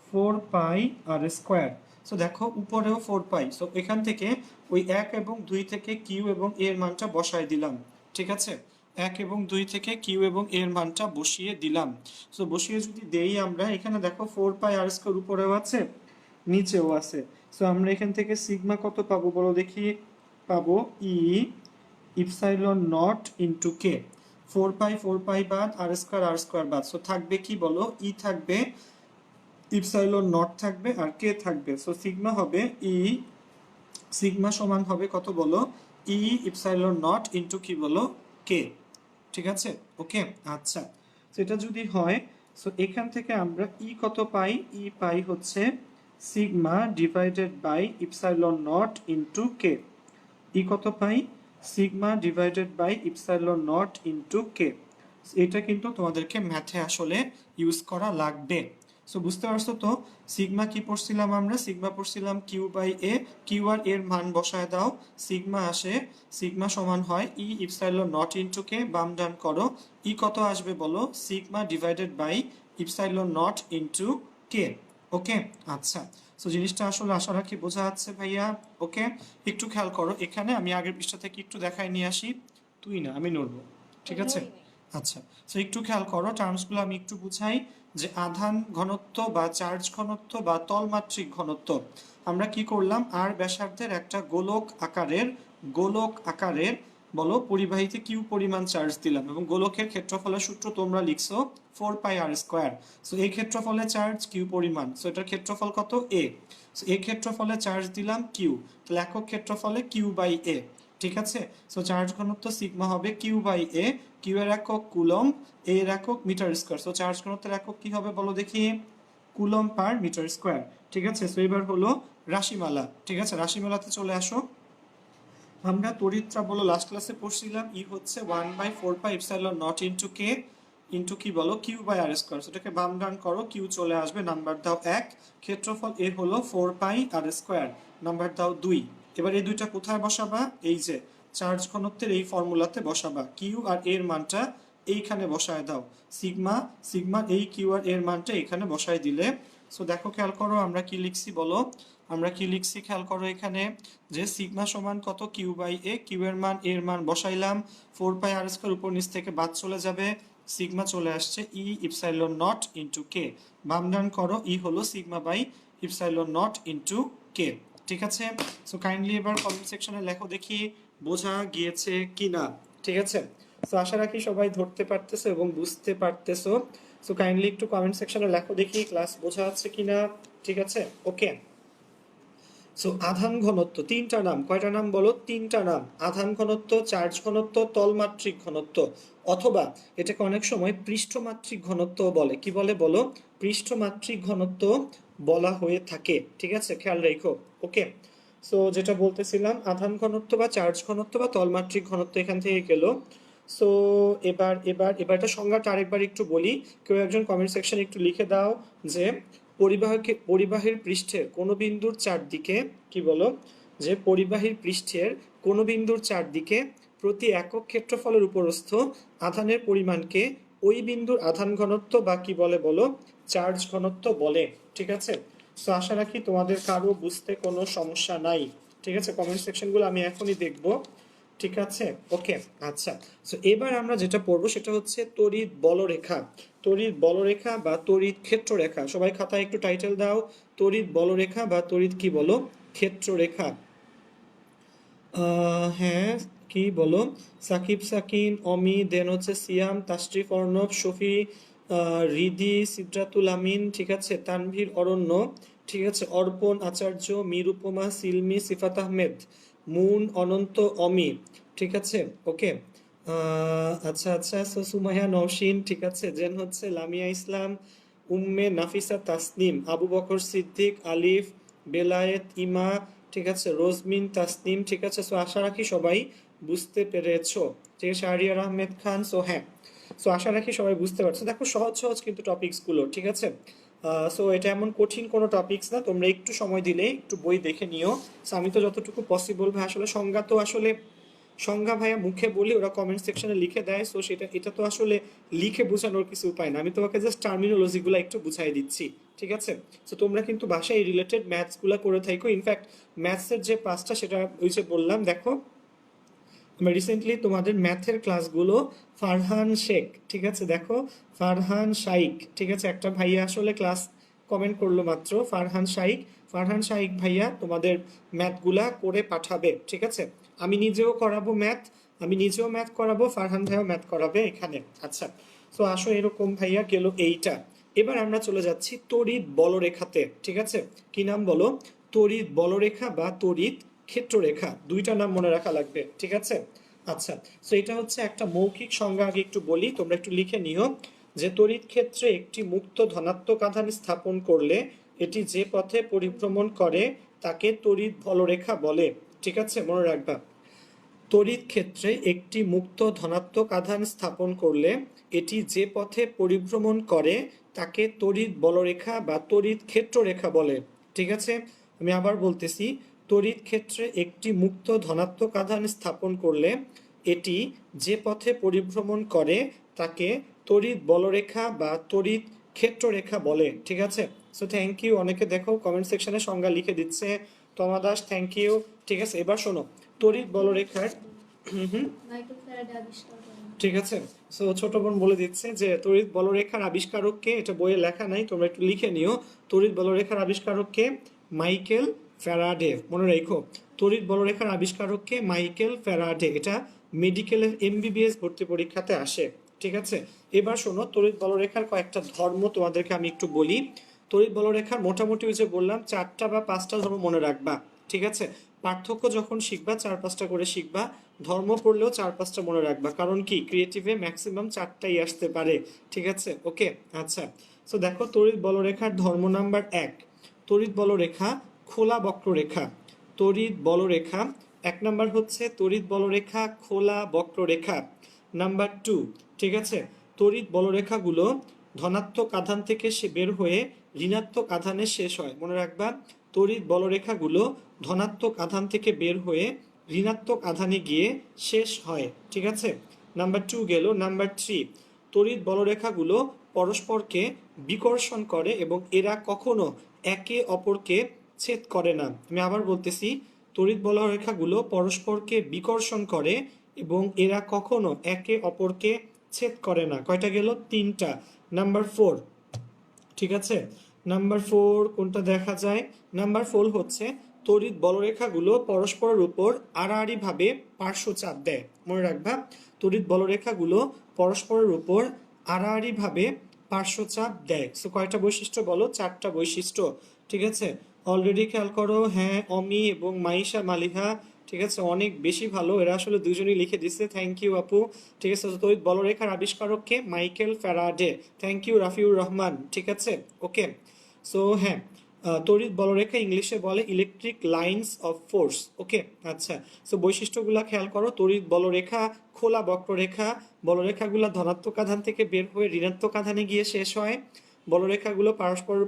4πr²। সো দেখো উপরেও 4π, সো এখান থেকে ওই 1 এবং 2 থেকে কিউ এবং এর মানটা বসায় দিলাম। ঠিক আছে, 1 এবং 2 থেকে কিউ এবং এর মানটা বসিয়ে দিলাম। সো বসিয়ে যদি দেই আমরা, এখানে দেখো 4πr² উপরেও আছে নিচেও আছে। সো আমরা এখান থেকে সিগমা কত পাবো বলো দেখি, পাবো ই ইপসাইলন নট ইন্টু কে। 4π বাদ, আর স্কোয়ার বাদ, সো থাকবে কি বলো, ই থাকবে, ইপসাইলন নট থাকবে, আর কে থাকবে। সো সিগমা হবে ই, সিগমা সমান হবে কত বলো, ই ইপসাইলন নট ইন্টু কি বলো, কে। ঠিক আছে, ওকে, আচ্ছা, সেটা যদি হয়, সো এখান থেকে আমরা ই কত পাই, ই পাই হচ্ছে sigma divided by epsilon not into K. E কত পাই, sigma divided by epsilon not into K. এটা কিন্তু তোমাদেরকে ম্যাথে আসলে ইউজ করা লাগবে। সো বুঝতে পারছো তো, সিগমা কি পড়ছিলাম আমরা, সিগমা পড়ছিলাম কিউ বাই এ। কিউ আর এর মান বসায় দাও, সিগমা আসে, সিগমা সমান হয় E epsilon not into K, বাম ডান করো, ই কত আসবে বলো, sigma divided by epsilon not into K. Okay, আচ্ছা, সো জিনিসটা আসলে আশা রাখি বোঝা যাচ্ছে ভাইয়া। ওকে, একটু খেয়াল করো, এখানে আমি আগের পৃষ্ঠা থেকে একটু দেখাই নিয়ে আসি, তুই না আমি নড়বো। ঠিক আছে, আচ্ছা, সো একটু খেয়াল করো, টার্মসগুলো আমি একটু বুঝাই। যে আধান ঘনত্ব বা চার্জ ঘনত্ব বা তলমাত্রিক ঘনত্ব, আমরা কি করলাম, আর ব্যাসার্ধের একটা গোলক আকারের বলো পরিবাহীতে কিউ পরিমাণ চার্জ দিলাম, এবং গোলকের ক্ষেত্রফলের সূত্র তোমরা লিখছো 4πr²। সো এই ক্ষেত্রফলে চার্জ কিউ পরিমাণ, সো এটার ক্ষেত্রফল কত, এ। সো এই ক্ষেত্রফলে চার্জ দিলাম কিউ, তাহলে একক ক্ষেত্রফলে কিউ বাই এ। ঠিক আছে, সো চার্জ ঘনত্ব সিগমা হবে কিউ বাই এ, কিউ এর একক কুলম, এ এর একক মিটার স্কয়ার। সো চার্জ ঘনত্বের একক কি হবে বলো দেখি, কুলম পার মিটার স্কয়ার। ঠিক আছে, সো এবার হলো রাশিমালা। ঠিক আছে, রাশিমালাতে চলে আসো। আমরা তড়িৎরা বলো লাস্ট ক্লাসে পড়ছিলাম, ই হচ্ছে 1/4πε0 ইন্টু কে ইন্টু কি বলো, কিউ বাই আর স্কোয়ার। সেটাকে বাম ডান করো, কিউ চলে আসবে, নাম্বার দাও 1। ক্ষেত্রফল এ হলো 4πr², নাম্বার দাও 2। এবার এই দুইটা কোথায় বসাবা, এই যে চার্জ ঘনত্বের এই ফর্মুলাতে বসাবা, কিউ আর এর মানটা এইখানে বসায় দাও, সিগমা, সিগমা এই কিউ আর এর মানটা এখানে বসায় দিলে। সো দেখো খেয়াল করো আমরা কি লিখছি বলো, আমরা কি লিখছি খেয়াল করো, এখানে যে সিগমা সমান কত, কিউ বাই এ, কিউ এর মান এর মান বসাইলাম, 4πr² উপর নিচ থেকে বাদ চলে যাবে, সিগমা চলে আসছে E epsilon not into K. বাম ডান করো, ই হলো sigma by epsilon not into K. ঠিক আছে, সো কাইন্ডলি এবার কমেন্ট সেকশনে লেখো দেখি বোঝা গিয়েছে কিনা। ঠিক আছে, সো আশা রাখি সবাই ধরতে পারতেছো এবং বুঝতে পারতেছো। সো কাইন্ডলি একটু কমেন্ট সেকশনে লেখো দেখি ক্লাস বোঝা যাচ্ছে কিনা। ঠিক আছে, ওকে। সো আধান ঘনত্ব তিনটা নাম, কয়টা নাম বলো, তিনটা নাম, আধান ঘনত্ব, চার্জ ঘনত্ব, তলমাত্রিক ঘনত্ব, অথবা এটাকে অনেক সময় পৃষ্ঠমাত্রিক ঘনত্ব বলে। কি বলে বলো, পৃষ্ঠমাত্রিক ঘনত্ব বলা হয়ে থাকে। ঠিক আছে, খেয়াল রেখো। ওকে, সো যেটা বলতেছিলাম, আধান ঘনত্ব বা চার্জ ঘনত্ব বা তলমাত্রিক ঘনত্ব এখান থেকে গেল। সো এবার এবার এবার এটা সংজ্ঞাটা আরেকবার একটু বলি, কেউ একজন কমেন্ট সেকশনে একটু লিখে দাও যে পরিবাহীর পৃষ্ঠের কোনো বিন্দুর চারদিকে, কি বলো, যে পরিবাহীর পৃষ্ঠের কোনো বিন্দুর চারদিকে প্রতি একক ক্ষেত্রফলের উপরস্থ আধানের পরিমাণকে ওই বিন্দুর আধান ঘনত্ব বা কি বলে বলো, চার্জ ঘনত্ব বলে। ঠিক আছে, সো আশা রাখি তোমাদের কারো বুঝতে কোনো সমস্যা নাই। ঠিক আছে, কমেন্ট সেকশনগুলো আমি এখনই দেখব। ঠিক আছে, ওকে। আচ্ছা, সো এবার আমরা যেটা পড়বো সেটা হচ্ছে তড়িৎ বলরেখা। তড়িৎ বলরেখা বা তড়িৎ ক্ষেত্ররেখা। সবাই খাতায় একটু টাইটেল দাও, তড়িৎ বলরেখা বা তড়িৎ কি বলো, ক্ষেত্ররেখা। হ্যাঁ, কি বলো, সাকিব, সাকিন, অমি, দেন হচ্ছে সিয়াম, তাশরিফ, অর্ণব, শফি, রিদি, সিদ্রাতুল আমিন, ঠিক আছে, তানভীর, অরণ্য, ঠিক আছে, অর্পণ, আচার্য, মীর উপমা, সিলমি, সিফাত আহমেদ, মুন, অনন্ত, অমি, ঠিক আছে, ওকে। আচ্ছা আচ্ছা, সো সুমাইয়া, নওশিন, ঠিক আছে, জেন হচ্ছে লামিয়া ইসলাম, উম্মে নাফিসা, তাসনিম, আবু বকর সিদ্দিক, আলিফ, বেলায়েত, ইমা, ঠিক আছে, রোজমিন, তাসনিম, ঠিক আছে। সো আশা রাখি সবাই বুঝতে পেরেছো। ঠিক আছে, শাহরিয়ার আহমেদ খান, সো হ্যাঁ, সো আশা রাখি সবাই বুঝতে পারছো। দেখো সহজ সহজ কিন্তু টপিকসগুলো, ঠিক আছে। সো এটা এমন কঠিন কোনো টপিকস না, তোমরা একটু সময় দিলে একটু বই দেখে নিও। সো আমি তো যতটুকু পসিবল ভাই, আসলে সংজ্ঞা তো আসলে সংজ্ঞা ভাইয়া মুখে বলি, ওরা কমেন্ট সেকশনে লিখে দেয়। সো সেটা এটা তো আসলে লিখে বোঝানোর কিছু উপায় না, আমি তোমাকে জাস্ট টার্মিনোলজিগুলো একটু বুঝাই দিচ্ছি। ঠিক আছে, সো তোমরা কিন্তু বাসায় এই রিলেটেড ম্যাথসগুলো করে থাকো। ইনফ্যাক্ট ম্যাথসের যে পাঁচটা সেটা ওই যে বললাম, দেখো আমরা রিসেন্টলি তোমাদের ম্যাথের ক্লাসগুলো ফারহান শেখ, ঠিক আছে, দেখো ফারহান শাইক, ঠিক আছে, একটা ভাইয়া আসলে ক্লাস কমেন্ট করলো মাত্র, ফারহান শাইক। ফারহান শাইক ভাইয়া তোমাদের ম্যাথগুলা করে পাঠাবে। ঠিক আছে, আমি নিজেও করাবো ম্যাথ, আমি নিজেও ম্যাথ করাবো, ফারহান ভাইও ম্যাথ করাবে এখানে। আচ্ছা, তো আসো এরকম ভাইয়া গেল এইটা। এবার আমরা চলে যাচ্ছি তড়িৎ বলরেখাতে। ঠিক আছে, কি নাম বলো, তড়িৎ বলরেখা বা তড়িৎ ক্ষেত্ররেখা, দুইটা নাম মনে রাখা লাগবে। ঠিক আছে, আচ্ছা, সো এটা হচ্ছে একটা মৌখিক সংজ্ঞা, আগে একটু বলি, তোমরা একটু লিখে নিও, যে তড়িৎ ক্ষেত্রে একটি মুক্ত ধনাত্মক আধান স্থাপন করলে এটি যে পথে পরিভ্রমণ করে তাকে তড়িৎ বলরেখা বলে। ঠিক আছে, মনে রাখবা, তড়িৎ ক্ষেত্রে একটি মুক্ত ধনাত্মক আধান স্থাপন করলে এটি যে পথে পরিভ্রমণ করে তাকে তড়িৎ বলরেখা বা তড়িৎ ক্ষেত্ররেখা বলে। ঠিক আছে, আমি আবার বলতেছি, তড়িৎ ক্ষেত্রে একটি মুক্ত ধনাত্মক আধান স্থাপন করলে এটি যে পথে পরিভ্রমণ করে তাকে তড়িৎ বলরেখা বা তড়িৎ ক্ষেত্ররেখা বলে। ঠিক আছে, সো থ্যাংক ইউ, অনেকে দেখো কমেন্ট সেকশনে সংজ্ঞা লিখে দিচ্ছে। তমা দাস, থ্যাংক ইউ। ঠিক আছে, এবার শোনো, তড়িৎ বলরেখার মাইকেল ফ্যারাডে আবিষ্কার করেন। ঠিক আছে, সো ছোট বোন বলে দিচ্ছে যে তড়িৎ বলরেখার আবিষ্কারককে, এটা বইয়ে লেখা নাই, তোমরা একটু লিখে নিও, তড়িৎ বলরেখার আবিষ্কারককে মাইকেল ফ্যারাডে, মনে রেখো, তড়িৎ বলরেখার আবিষ্কারককে মাইকেল ফ্যারাডে, এটা মেডিকেলের এমবিবিএস ভর্তি পরীক্ষাতে আসে। ঠিক আছে, এবার শোনো, তড়িৎ বলরেখার কয়েকটা ধর্ম তোমাদেরকে আমি একটু বলি। তড়িৎ বলরেখার মোটামুটি ওই যে বললাম 4টা বা 5টা ধর্ম মনে রাখবা। ঠিক আছে, পার্থক্য যখন শিখবা 4-5টা করে শিখবা, ধর্ম পড়লেও 4-5টা মনে রাখবা, কারণ কি ক্রিয়েটিভে ম্যাক্সিমাম 4টাই আসতে পারে। ঠিক আছে, ওকে। আচ্ছা, সো দেখো, তড়িৎ বলরেখার ধর্ম নাম্বার 1, তড়িৎ বলরেখা খোলা বক্ররেখা। তড়িৎ বলরেখা 1 নাম্বার হচ্ছে তড়িৎ বলরেখা খোলা বক্ররেখা। নাম্বার 2, ঠিক আছে, তড়িৎ বলরেখাগুলো ধনাত্মক আধান থেকে সে বের হয়ে ঋণাত্মক আধানে শেষ হয়। মনে রাখবা, তড়িৎ বলরেখাগুলো ধনাত্মক আধান থেকে বের হয়ে ঋণাত্মক আধানে গিয়ে শেষ হয়। ঠিক আছে, নাম্বার 2 গেল। নাম্বার 3, তড়িৎ বলরেখাগুলো পরস্পরকে বিকর্ষণ করে এবং এরা কখনো একে অপরকে ছেদ করে না। আমি আবার বলতেছি, তড়িৎ বলরেখাগুলো পরস্পরকে বিকর্ষণ করে এবং এরা কখনো একে অপরকে ছেদ করে না। কয়টা গেল? 3টা। নাম্বার 4, ঠিক আছে, নাম্বার 4 কোনটা দেখা যায়? নাম্বার 4 হচ্ছে তড়িৎ বলরেখাগুলো পরস্পরের উপর আড়াআড়ি ভাবে পার্শ্ব চাপ দেয়। মনে রাখবা, তড়িৎ বলরেখাগুলো পরস্পরের উপর আড়াআড়ি ভাবে পার্শ্ব চাপ দেয়। সো কয়টা বৈশিষ্ট্য বলো? 4টা বৈশিষ্ট্য। ঠিক আছে, অলরেডি খেয়াল করো, হ্যাঁ, অমি এবং মাইশা মালিহা, ঠিক আছে, অনেক বেশি ভালো, এরা আসলে দুজনেই লিখে দিচ্ছে, থ্যাংক ইউ আপু। ঠিক আছে, তড়িৎ বলরেখার আবিষ্কারককে Michael Faraday, thank you Rafiur Rahman. ঠিক আছে, ওকে। সো হ্যাঁ, তড়িৎ বলরেখা ইংলিশে বলে electric lines of force. Okay, আচ্ছা, সো বৈশিষ্ট্যগুলো খেয়াল করো, তড়িৎ বলরেখা খোলা বক্ররেখা, বলরেখাগুলো ধনাত্মক আধান থেকে বের হয়ে ঋণাত্মক আধানে গিয়ে শেষ হয়, বলরেখাগুলো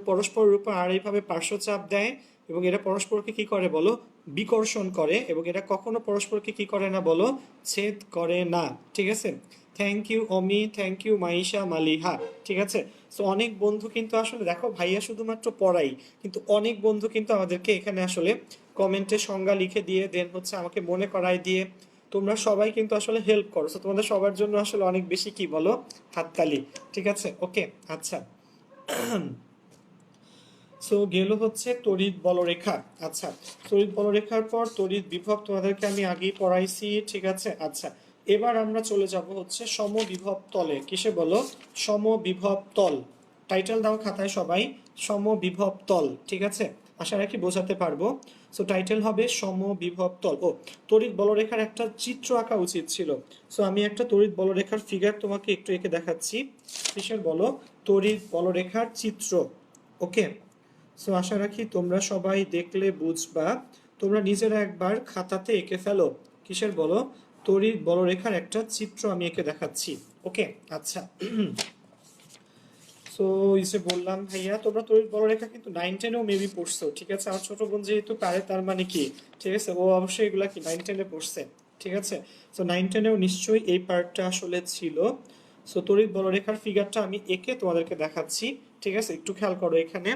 পরস্পরের উপর আড়াইভাবে পার্শ্বচাপ দেয়, এবং এরা পরস্পরকে কি করে বলো, বিকর্ষণ করে, এবং এরা কখনো পরস্পরকে কি করে না বলো, ছেদ করে না। ঠিক আছে, thank you Omi, thank you Maisha Maliha. ঠিক আছে, সো অনেক বন্ধু কিন্তু আসলে দেখো ভাইয়া শুধুমাত্র পড়াই, কিন্তু অনেক বন্ধু কিন্তু আমাদেরকে এখানে আসলে কমেন্টে সংজ্ঞা লিখে দিয়ে দেন হচ্ছে আমাকে মনে করায় দিয়ে তোমরা সবাই কিন্তু আসলে হেল্প করো। তো তোমাদের সবার জন্য আসলে অনেক বেশি কি বলো, হাততালি। ঠিক আছে, ওকে। আচ্ছা, সো গেল হচ্ছে তড়িৎ বলরেখা। আচ্ছা, তড়িৎ বলরেখার পর তড়িৎ বিভব তোমাদেরকে আমি আগেই পড়াইছি। ঠিক আছে, আচ্ছা, এবার আমরা চলে যাব হচ্ছে সমবিভব তলে। কিসে বলো, সমবিভব তল। টাইটেল দাও খাতায় সবাই, সমবিভব তল। ঠিক আছে, আশা রাখি বোঝাতে পারবো। সো টাইটেল হবে সমবিভব তল। ও, তড়িৎ বলরেখার একটা চিত্র আঁকা উচিত ছিল। সো আমি একটা তড়িৎ বলরেখার ফিগার তোমাকে একটু এঁকে দেখাচ্ছি। কিসের বলো, তড়িৎ বলরেখার চিত্র। ওকে, সো আশা রাখি তোমরা সবাই দেখলে বুঝবা। তোমরা নিজেরা একবার খাতাতে এঁকে ফেলো। কিসের বলো, তড়িৎ বলরেখার একটা চিত্র আমি এঁকে দেখাচ্ছি। ওকে, আচ্ছা। সো এই যে বললাম ভাইয়া, তোমরা তড়িৎ বলরেখা কিন্তু 9-10-এও মেবি পড়ছো। ঠিক আছে, আমার ছোট বোন যেহেতু পারে তার মানে কি, ঠিক আছে, ও অবশ্যই এগুলা কি 9-10-এ পড়ছে। ঠিক আছে, সো 9-10-এও নিশ্চয়ই এই পার্টটা আসলে ছিল। সো তড়িৎ বলরেখার ফিগারটা আমি এঁকে তোমাদেরকে দেখাচ্ছি। ঠিক আছে, একটু খেয়াল করো এখানে,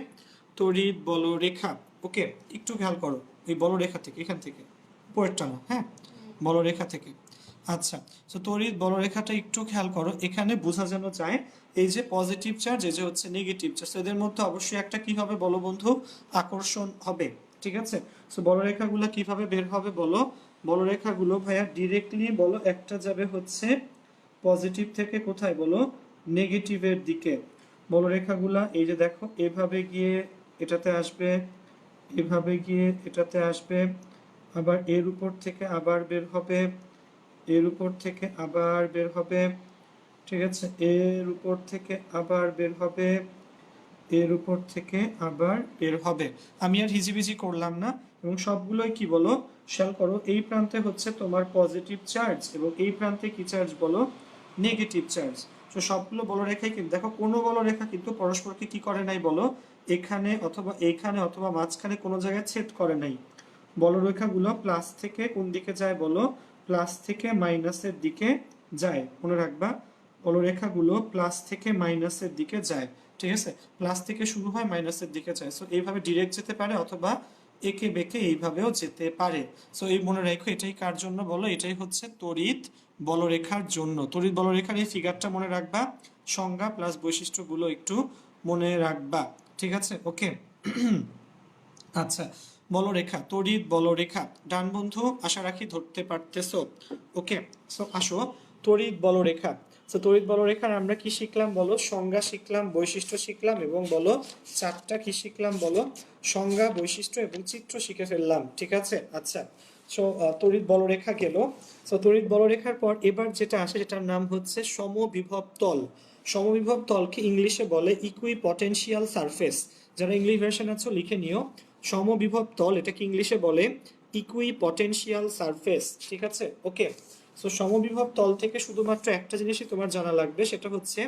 তড়িৎ বলরেখা। ওকে, একটু খেয়াল করো, এই বলরেখা থেকে, এখান থেকে উপরেরটা না, হ্যাঁ, বলরেখা থেকে। আচ্ছা, তো তড়িৎ বলরেখাটা একটু খেয়াল করো, এখানে বোঝা যেন যায় এই যে পজিটিভ চার্জ, এই যে হচ্ছে নেগেটিভ চার্জ, এদের মধ্যে অবশ্যই একটা কি হবে বলো বন্ধু, আকর্ষণ হবে। ঠিক আছে, সো বলরেখাগুলো কিভাবে বের হবে বলো, বলরেখাগুলো ভাইয়া ডিরেক্টলি বলো একটা যাবে হচ্ছে পজিটিভ থেকে কোথায় বলো, নেগেটিভের দিকে। বলরেখাগুলা এই যে দেখো এভাবে গিয়ে এটাতে আসবে, এভাবে গিয়ে এটাতে আসবে, আবার এর উপর থেকে আবার বের হবে, এর উপর থেকে আবার বের হবে। ঠিক আছে, এর উপর থেকে আবার বের হবে, এর উপর থেকে আবার বের হবে। আমি আর হিজিবিজি করলাম না, এবং সবগুলোই কি বলো, খেয়াল করো, এই প্রান্তে হচ্ছে তোমার পজিটিভ চার্জ এবং এই প্রান্তে কি চার্জ বলো, নেগেটিভ চার্জ। তো সবগুলো বলরেখাই কিন্তু দেখো, কোনো বলরেখা কিন্তু পরস্পরকে কি করে নাই বলো, এখানে অথবা এইখানে অথবা মাঝখানে কোনো জায়গায় ছেদ করে নাই। বলরেখাগুলো প্লাস থেকে কোন দিকে যায় বলো, প্লাস থেকে মাইনাসের দিকে যায়, মনে রাখবা। বলরেখাগুলো প্লাস থেকে মাইনাসের দিকে যায়। ঠিক আছে, প্লাস থেকে শুরু হয় মাইনাসের দিকে যায়। সো এইভাবে ডিরেক্ট যেতে পারে অথবা একে বেঁকে এইভাবেও যেতে পারে। সো এই মনে রাখো, এটাই কার জন্য বলো, এটাই হচ্ছে তড়িৎ বলরেখার জন্য। তড়িৎ বলরেখার এই ফিগারটা মনে রাখবা, সংজ্ঞা প্লাস বৈশিষ্ট্যগুলো একটু মনে রাখবা। ঠিক আছে, ওকে। আচ্ছা, বলরেখা, তড়িৎ বলরেখা, ডান বন্ধু, আশা রাখি ধরতে পারতেছো। ওকে, সো আসো, তড়িৎ বলরেখা। তো তড়িৎ বলরেখার আমরা কি শিখলাম বলো, সংজ্ঞা শিখলাম, বৈশিষ্ট্য শিখলাম, এবং বলো চারটা কি শিখলাম বলো, সংজ্ঞা, বৈশিষ্ট্য এবং চিত্র শিখে ফেললাম। ঠিক আছে, আচ্ছা, সো তড়িৎ বলরেখা গেল। সো তড়িৎ বলরেখার পর এবার যেটা আসে সেটার নাম হচ্ছে সমবিভব তল। সমবিভব তলকে ইংলিশে বলে ইকুই পটেনশিয়াল সারফেস। যারা ইংলিশ ভার্সন আছো লিখে নিও, সমবিভব তল এটাকে ইংলিশে বলে ইকুই পটেনশিয়াল সারফেস। ঠিক আছে, ওকে। সো সমবিভব তল থেকে শুধুমাত্র একটা জিনিসই তোমার জানা লাগবে, সেটা হচ্ছে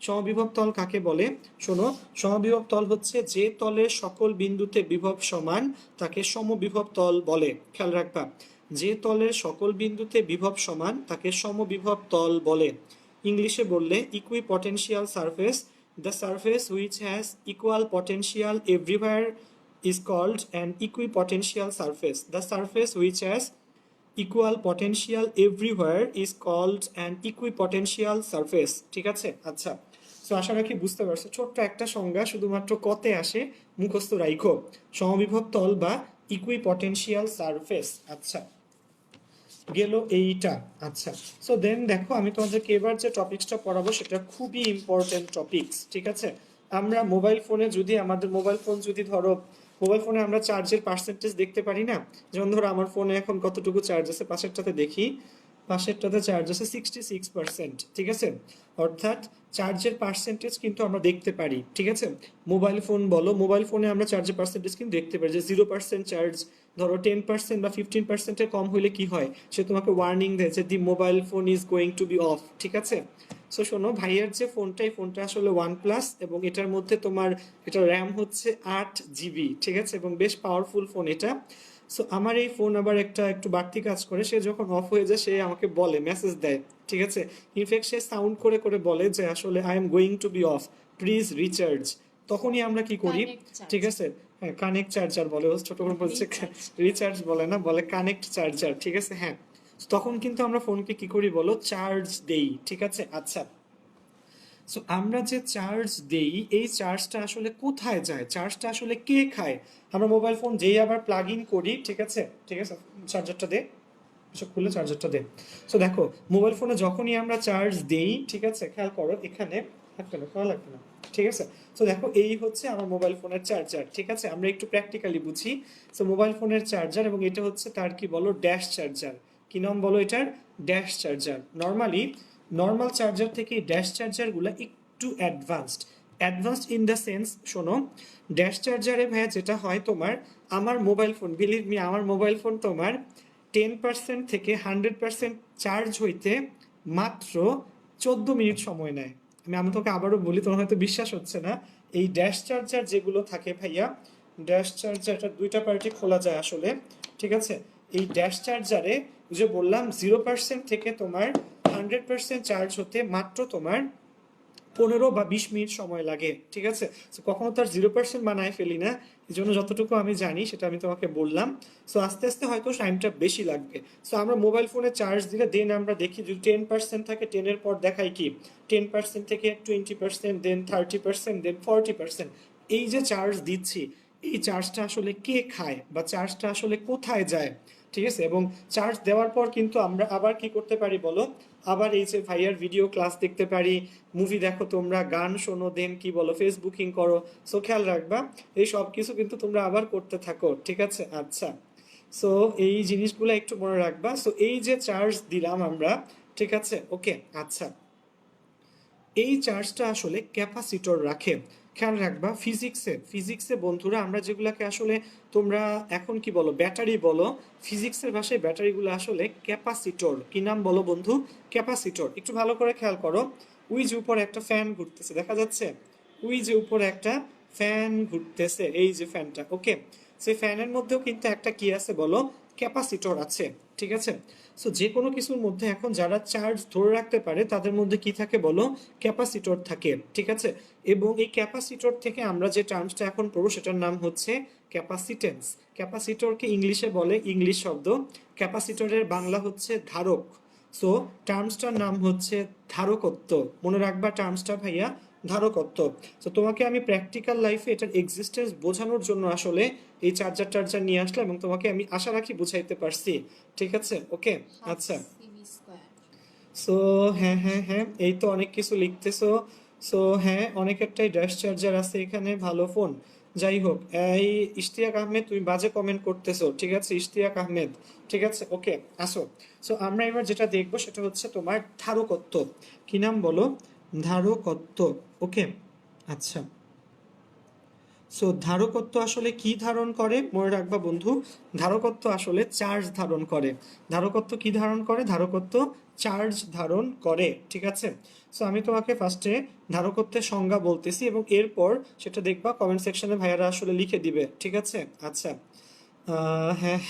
সমবিভব তল কাকে বলে। শোনো, সমবিভব তল হচ্ছে যে তলের সকল বিন্দুতে বিভব সমান তাকে সমবিভব তল বলে। খেয়াল রাখবা, যে তলের সকল বিন্দুতে বিভব সমান তাকে সমবিভব তল বলে। ইংলিশে বললে equipotential surface, the surface which has equal potential everywhere is called an equipotential surface. The surface which has equal potential everywhere is called an equipotential surface. ঠিক আছে, আচ্ছা, সো আশা রাখি বুঝতে পারছো, ছোট্ট একটা সংজ্ঞা শুধুমাত্র কতে আসে, মুখস্থ রাইখো, সমবিভব তল বা ইকুইপটেনশিয়াল সারফেস। আচ্ছা, গেল এইটা। আচ্ছা, সো দেন দেখো আমি তোমাদেরকে এবার যে টপিকসটা পড়াবো সেটা খুবই ইম্পর্টেন্ট টপিকস। ঠিক আছে, আমরা মোবাইল ফোনে যদি, আমাদের মোবাইল ফোন যদি ধরো, মোবাইল ফোনে আমরা চার্জের পার্সেন্টেজ দেখতে পারি না, যেমন ধরো আমার ফোনে এখন কতটুকু চার্জ আছে, পাশেরটাতে দেখি, পাশেরটাতে চার্জ আছে 66%। ঠিক আছে, অর্থাৎ চার্জের পার্সেন্টেজ কিন্তু আমরা দেখতে পারি। ঠিক আছে, মোবাইল ফোন বলো, মোবাইল ফোনে আমরা চার্জের পার্সেন্টেজ কিন্তু দেখতে পারি, যে 0% চার্জ, ধরো 10% বা 15%-এর কম হলে কি হয়, সে তোমাকে ওয়ার্নিং দেয় যে the mobile phone is going to be off. ঠিক আছে, সো শোনো, ভাইয়ার যে ফোনটা, এই ফোনটা আসলে OnePlus, এবং এটার মধ্যে তোমার এটা র্যাম হচ্ছে 8 GB, ঠিক আছে, এবং বেশ পাওয়ারফুল ফোন এটা। সো আমার এই ফোন আবার একটু বাড়তি কাজ করে, সে যখন অফ হয়ে যায় সে আমাকে বলে, মেসেজ দেয়, ঠিক আছে। ইনফ্যাক্ট সে সাউন্ড করে করে বলে যে আসলে I am going to be off, please recharge. তখনই আমরা কি করি, ঠিক আছে, হ্যাঁ কানেক্ট চার্জার বলে, ও ছোট করে বলছে রিচার্জ বলে না, বলে কানেক্ট চার্জার, ঠিক আছে, হ্যাঁ। তখন কিন্তু আমরা ফোনকে কি করি বলো, চার্জ দেই, ঠিক আছে। আচ্ছা, সো আমরা যে চার্জ দেই, এই চার্জটা আসলে কোথায় যায়, চার্জটা আসলে কে খায়? আমরা মোবাইল ফোন যেই আবার প্লাগ ইন করি, ঠিক আছে, ঠিক আছে, চার্জারটা দে, এসব খুলে চার্জারটা দে। সো দেখো, মোবাইল ফোনে যখনই আমরা চার্জ দেই, ঠিক আছে, খেয়াল করো এখানে, লাগবে না, করা লাগবে না, ঠিক আছে। সো দেখো, এই হচ্ছে আমার মোবাইল ফোনের চার্জার, ঠিক আছে। আমরা একটু প্র্যাকটিক্যালি বুঝি। সো মোবাইল ফোনের চার্জার, এবং এটা হচ্ছে তার কি বলো, ড্যাশ চার্জার। কি নাম বলো এটার? Dash charger. Normally normal charger থেকে ড্যাশ চার্জারগুলো একটু advanced. Advanced in the sense, শোনো, ড্যাশ চার্জারে ভাইয়া যেটা হয় তোমার, আমার মোবাইল ফোন, বিলিভ মি, আমার মোবাইল ফোন তোমার 10% থেকে 100% চার্জ হইতে মাত্র 14 মিনিট সময় নেয়। আমি তোকে আবারও বলি, তোমার হয়তো বিশ্বাস হচ্ছে না। এই ড্যাশ চার্জার যেগুলো থাকে ভাইয়া, ড্যাশ চার্জারটা দুইটা পার্টি খোলা যায় আসলে, ঠিক আছে। এই ড্যাশ চার্জারে যে বললাম 0% থেকে তোমার 100% চার্জ হতে মাত্র তোমার 15 বা 20 মিনিট সময় লাগে, ঠিক আছে। কখনো তার 0% বানায় ফেলি না, এই জন্য যতটুকু আমি জানি সেটা আমি তোমাকে বললাম। সো আস্তে আস্তে হয়তো টাইমটা বেশি লাগবে। সো আমরা মোবাইল ফোনে চার্জ দিলে দেন আমরা দেখি যদি 10% থাকে, 10-এর পর দেখাই কি 10% থেকে 20%, দেন 30%, দেন 40%। এই যে চার্জ দিচ্ছি, এই চার্জটা আসলে কে খায় বা চার্জটা আসলে কোথায় যায়, ঠিক আছে। এবং চার্জ দেওয়ার পর কিন্তু আমরা আবার কি করতে পারি বলো, আবার এই যে ভাইয়ার ভিডিও ক্লাস দেখতে পারি, মুভি দেখো তোমরা, গান শোনো, দেন কি বলো, ফেসবুকিং করো। সো খেয়াল রাখবা, এই সব কিছু কিন্তু তোমরা আবার করতে থাকো, ঠিক আছে। আচ্ছা, সো এই জিনিসগুলো একটু মনে রাখবা। সো এই যে চার্জ দিলাম আমরা, ঠিক আছে, ওকে। আচ্ছা, এই চার্জটা আসলে ক্যাপাসিটর রাখে। খেয়াল রাখবা, ফিজিক্সে বন্ধুরা আমরা যেগুলাকে আসলে তোমরা এখন কি বলো, ব্যাটারি বলো, ফিজিক্সের ভাষায় ব্যাটারিগুলো আসলে ক্যাপাসিটর। কি নাম বলো বন্ধু? ক্যাপাসিটর। একটু ভালো করে খেয়াল করো, ওই যে উপরে একটা ফ্যান ঘুরতেছে, দেখা যাচ্ছে? ওই যে উপরে একটা ফ্যান ঘুরতেছে, এই যে ফ্যানটা, ওকে। সেই ফ্যানের মধ্যেও কিন্তু একটা কি আছে বলো, ক্যাপাসিটর আছে, ঠিক আছে। সো যে কোনো কিছুর মধ্যে এখন যারা চার্জ ধরে রাখতে পারে তাদের মধ্যে কি থাকে বলো, ক্যাপাসিটর থাকে, ঠিক আছে। এবং এই ক্যাপাসিটর থেকে আমরা যে টার্মসটা এখন পড়বো সেটার নাম হচ্ছে ক্যাপাসিটেন্স। ক্যাপাসিটরকে ইংলিশে বলে, ইংলিশ শব্দ, ক্যাপাসিটরের বাংলা হচ্ছে ধারক। সো টার্মসটার নাম হচ্ছে ধারকত্ব। মনে রাখবা টার্মসটা ভাইয়া, ধারকত্ব। তো তোমাকে আমি প্র্যাকটিক্যাল লাইফে এটার এক্সিস্টেন্স বোঝানোর জন্য আসলে এই চার্জার নিয়ে আসলাম, এবং তোমাকে আমি আশা রাখি বুঝাইতে পারছি, ঠিক আছে, ওকে। আচ্ছা, সো হ্যাঁ হ্যাঁ হ্যাঁ, এই তো অনেক কিছু লিখতেছো। সো হ্যাঁ, অনেকেরটাই ড্যাশ চার্জার আছে এখানে, ভালো ফোন। যাই হোক, এই ইশতিয়াক আহমেদ, তুমি বাজে কমেন্ট করতেছো, ঠিক আছে ইশতিয়াক আহমেদ, ঠিক আছে, ওকে। আসো, সো আমরা এবার যেটা দেখবো সেটা হচ্ছে তোমার ধারকত্ব। কি নাম বলো? ধারকত্ব, ওকে। আচ্ছা, সো ধারকত্ব আসলে কি ধারণ করে মনে রাখবা বন্ধু, ধারকত্ব আসলে চার্জ ধারণ করে। ধারকত্ব কি ধারণ করে? ধারকত্ব চার্জ ধারণ করে, ঠিক আছে। সো আমি তোমাকে ফার্স্টে ধারকত্বের সংজ্ঞা বলতেছি, এবং এরপর সেটা দেখবা কমেন্ট সেকশনে ভাইয়ারা আসলে লিখে দিবে, ঠিক আছে। আচ্ছা, হ্যাঁ,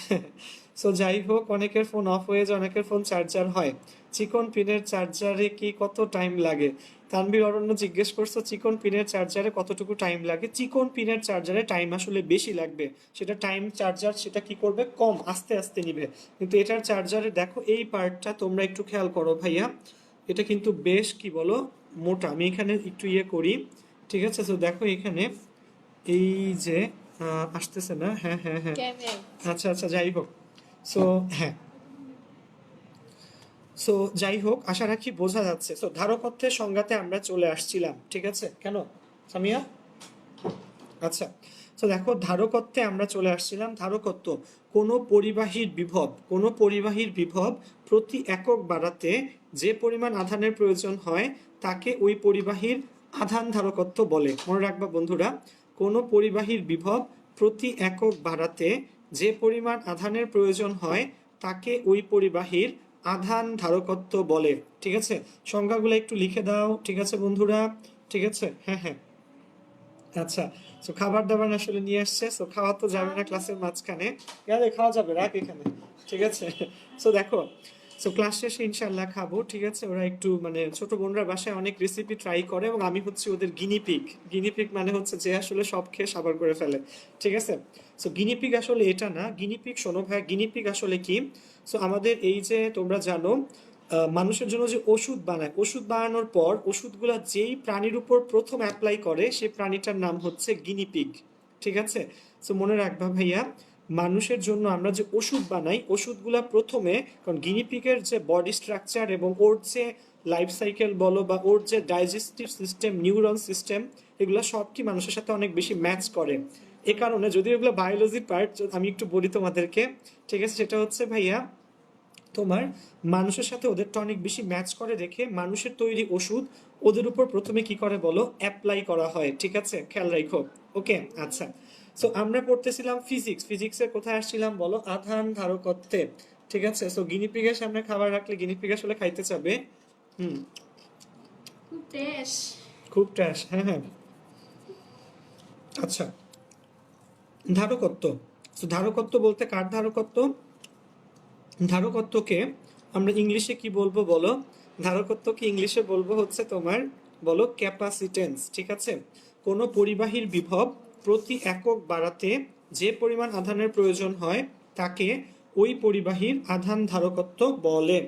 সো যাই হোক, অনেকের ফোন অফ হয়ে যায়, অনেকের ফোন চার্জার হয়। চিকন পিনের চার্জারে কি কত টাইম লাগে? তানভীর অরণ্য জিজ্ঞেস করছো চিকন পিনের চার্জারে কতটুকু টাইম লাগে। চিকন পিনের চার্জারে টাইম আসলে বেশি লাগবে, সেটা টাইম চার্জার সেটা কি করবে, কম আস্তে আস্তে নিবে। কিন্তু এটার চার্জারে দেখো এই পার্টটা তোমরা একটু খেয়াল করো ভাইয়া, এটা কিন্তু বেশ কি বলো, মোটা। আমি এখানে একটু ইয়ে করি, ঠিক আছে। তো দেখো এখানে এই যে আসতেছে না, হ্যাঁ হ্যাঁ হ্যাঁ, আচ্ছা আচ্ছা, যাই হোক। সো হ্যাঁ, সো যাই হোক, আশা রাখি বোঝা যাচ্ছে। সো ধারকত্বের সংজ্ঞাতে আমরা চলে আসছিলাম, ঠিক আছে। কেন সামিয়া? আচ্ছা, তো দেখো ধারকত্বে আমরা চলে আসছিলাম। ধারকত্ব, কোনো পরিবাহীর বিভব প্রতি একক বাড়াতে যে পরিমাণ আধানের প্রয়োজন হয় তাকে ওই পরিবাহীর আধান ধারকত্ব বলে। মনে রাখবা বন্ধুরা, কোনো পরিবাহীর বিভব প্রতি একক বাড়াতে যে পরিমাণ আধানের প্রয়োজন হয় তাকে ওই পরিবাহীর আধান ধারকত্ব বলে। ঠিক আছে, সংজ্ঞাগুলো একটু লিখে দাও। ঠিক আছে বন্ধুরা, ঠিক আছে, হ্যাঁ হ্যাঁ। আচ্ছা, তো খাবার দাবার আসলে নিয়ে আসছে, তো খাওয়া তো যাবে না ক্লাসের মাঝখানে, গেলে খাওয়া যাবে, রাখ এখানে। ঠিক আছে, তো দেখো, তো ক্লাস শেষে ইনশাল্লাহ খাবো। ঠিক আছে, ওরা একটু মানে ছোট বোনরা বাসায় অনেক রেসিপি ট্রাই করে এবং আমি হচ্ছে ওদের গিনিপিগ। গিনিপিগ মানে হচ্ছে যে আসলে সব খেয়ে সাবার করে ফেলে। ঠিক আছে, সো গিনিপিগ আসলে এটা না, গিনিপিগ শোনো ভাই, গিনিপিগ আসলে কি? সো আমাদের এই যে তোমরা জানো মানুষের জন্য যে ওষুধ বানায়, ওষুধ বানানোর পর ওষুধগুলা যেই প্রাণীর উপর প্রথম অ্যাপ্লাই করে সেই প্রাণীটার নাম হচ্ছে গিনিপিগ। ঠিক আছে, সো মনে রাখবা ভাইয়া, মানুষের জন্য আমরা যে ওষুধ বানাই, ওষুধগুলা প্রথমে, কারণ গিনিপিগের যে বডি স্ট্রাকচার এবং ওর যে লাইফ সাইকেল বলো বা ওর যে ডাইজেস্টিভ সিস্টেম, নিউরন সিস্টেম, এগুলো সব কি মানুষের সাথে অনেক বেশি ম্যাচ করে। এ কারণে যদি এগুলো বায়োলজির পার্ট, আমি একটু বলি তোমাদেরকে। ঠিক আছে, সেটা হচ্ছে ভাইয়া তোমার মানুষের সাথে ওদেরটা অনেক বেশি ম্যাচ করে দেখে মানুষের তৈরি ওষুধ ওদের উপর প্রথমে কি করে বলো, অ্যাপ্লাই করা হয়। ঠিক আছে, খেয়াল রাখো। ওকে, আচ্ছা, সো আমরা পড়তেছিলাম ফিজিক্স, ফিজিক্সের কোথায় আসছিলাম বলো, আধান ধারকত্বে। ঠিক আছে, সো গিনিপিগের সামনে খাবার রাখলে গিনিপিগ আসলে খাইতে চাবে। হুম, খুব টেস্ট। খুব ট্র্যাশ, হ্যাঁ হ্যাঁ। আচ্ছা, ধারকত্ব। তো ধারকত্ব বলতে কার ধারকত্ব? ধারকত্বকে আমরা ইংলিশে কি বলবো বলো? ধারকত্বকে ইংলিশে বলবো হচ্ছে তোমার, বলো, ক্যাপাসিটেন্স। ঠিক আছে, কোনো পরিবাহীর বিভব প্রতি একক বাড়াতে যে পরিমাণ আধানের প্রয়োজন হয় তাকে ওই পরিবাহীর আধান ধারকত্ব বলে।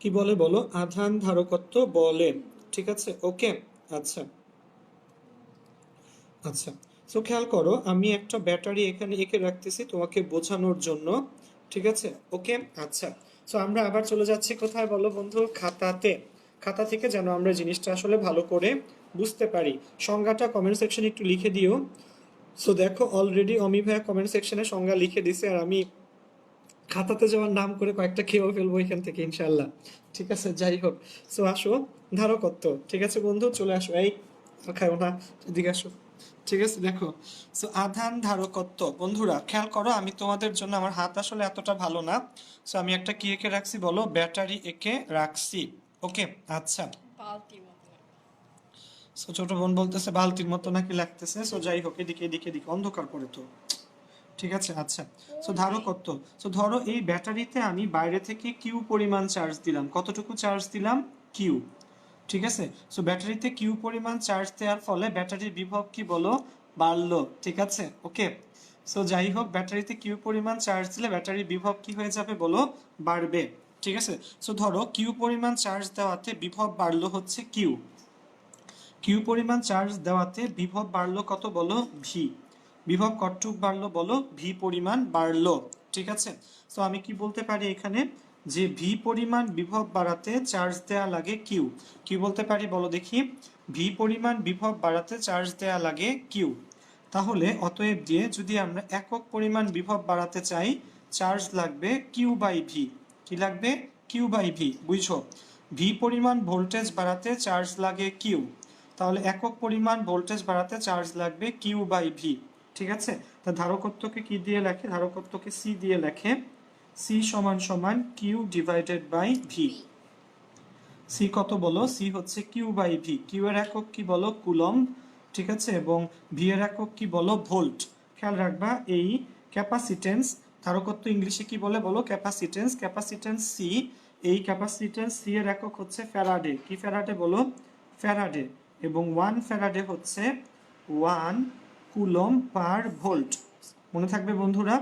কি বলে বলো? আধান ধারকত্ব বলে। ঠিক আছে, ওকে, আচ্ছা আচ্ছা। সো খেয়াল করো, আমি একটা ব্যাটারি এখানে এঁকে রাখতেছি তোমাকে বোঝানোর জন্য। ঠিক আছে, ওকে, আচ্ছা। সো আমরা আবার চলে যাচ্ছি কোথায় বলো বন্ধু? খাতাতে। খাতা থেকে যেন আমরা জিনিসটা আসলে ভালো করে বুঝতে পারি। সংজ্ঞাটা কমেন্ট সেকশনে একটু লিখে দিও। সো দেখো, অলরেডি অমি ভাইয়া কমেন্ট সেকশনে সংজ্ঞা লিখে দিছে, আর আমি খাতাতে যাওয়ার নাম করে কয়েকটা খেয়েও ফেলবো এখান থেকে ইনশাল্লাহ। ঠিক আছে, যাই হোক, সো আসো, ধারকত্ব। ঠিক আছে বন্ধু, চলে আসো, এই খাও না, এদিকে আসো। ঠিক আছে, দেখো, সো আধান ধারকত্ব বন্ধুরা খেয়াল করো, আমি তোমাদের জন্য, আমার হাত আসলে এতটা ভালো না, সো আমি একটা কি এঁকে রাখছি বলো, ব্যাটারি এঁকে রাখছি। ওকে, আচ্ছা। সো ছোট বোন বলতেছে বালতির মতো নাকি লাগতেছে, সো যাই হোক, এদিকে এদিকে এদিকে অন্ধকার করে তো। ঠিক আছে, আচ্ছা। সো ধারকত্ব, সো ধরো এই ব্যাটারিতে আমি বাইরে থেকে কিউ পরিমাণ চার্জ দিলাম, কতটুকু চার্জ দিলাম? কিউ। ঠিক আছে, সো ব্যাটারিতে কিউ পরিমাণ চার্জ দেওয়ার ফলে ব্যাটারির বিভব কি বলো? বাড়লো। ঠিক আছে, ওকে। সো যাই হোক, ব্যাটারিতে কিউ পরিমাণ চার্জ দিলে ব্যাটারির বিভব কি হয়ে যাবে বলো? বাড়বে। ঠিক আছে, সো ধরো কিউ পরিমাণ চার্জ দেওয়াতে বিভব বাড়লো হচ্ছে কিউ। কিউ পরিমাণ চার্জ দেওয়াতে বিভব বাড়লো কত বলো? ভি। বিভব কতটুক বাড়লো বলো? ভি পরিমাণ বাড়লো। ঠিক আছে, তো আমি কি বলতে পারি এখানে, যে ভি পরিমাণ বিভব বাড়াতে চার্জ দেয়া লাগে কিউ। কি বলতে পারি বলো দেখি? ভি পরিমাণ বিভব বাড়াতে চার্জ দেয়া লাগে কিউ। তাহলে অতএব দিয়ে যদি আমরা একক পরিমাণ বিভব বাড়াতে চাই, চার্জ লাগবে কিউ বাই ভি। কি লাগবে? কিউ বাই ভি, বুঝছো? ভি পরিমাণ ভোল্টেজ বাড়াতে চার্জ লাগে কিউ, তাহলে একক পরিমাণ ভোল্টেজ বাড়াতে চার্জ লাগবে কিউ বাই ভি। ঠিক আছে, তা ধারকত্বকে কি দিয়ে লেখে? ধারকত্বকে সি দিয়ে লেখে। সি সমান সমান Q divided by V. C কত বলো? সি হচ্ছে কিউ বাই ভি। কিউ এর একক কি বলো? কুলম্ব। ঠিক আছে, এবং ভি এর একক কি বলো? ভোল্ট। খেয়াল রাখবা, এই ক্যাপাসিটেন্স, ধারকত্ব ইংলিশে কি বলে বলো? ক্যাপাসিটেন্স। ক্যাপাসিটেন্স সি, এই ক্যাপাসিটেন্স সি এর একক হচ্ছে ফ্যারাডে। কি ফ্যারাডে বলো? ফ্যারাডে। এবং 1 ফ্যারাডে হচ্ছে 1 কুলম্ব পার ভোল্ট। মনে থাকবে বন্ধুরা,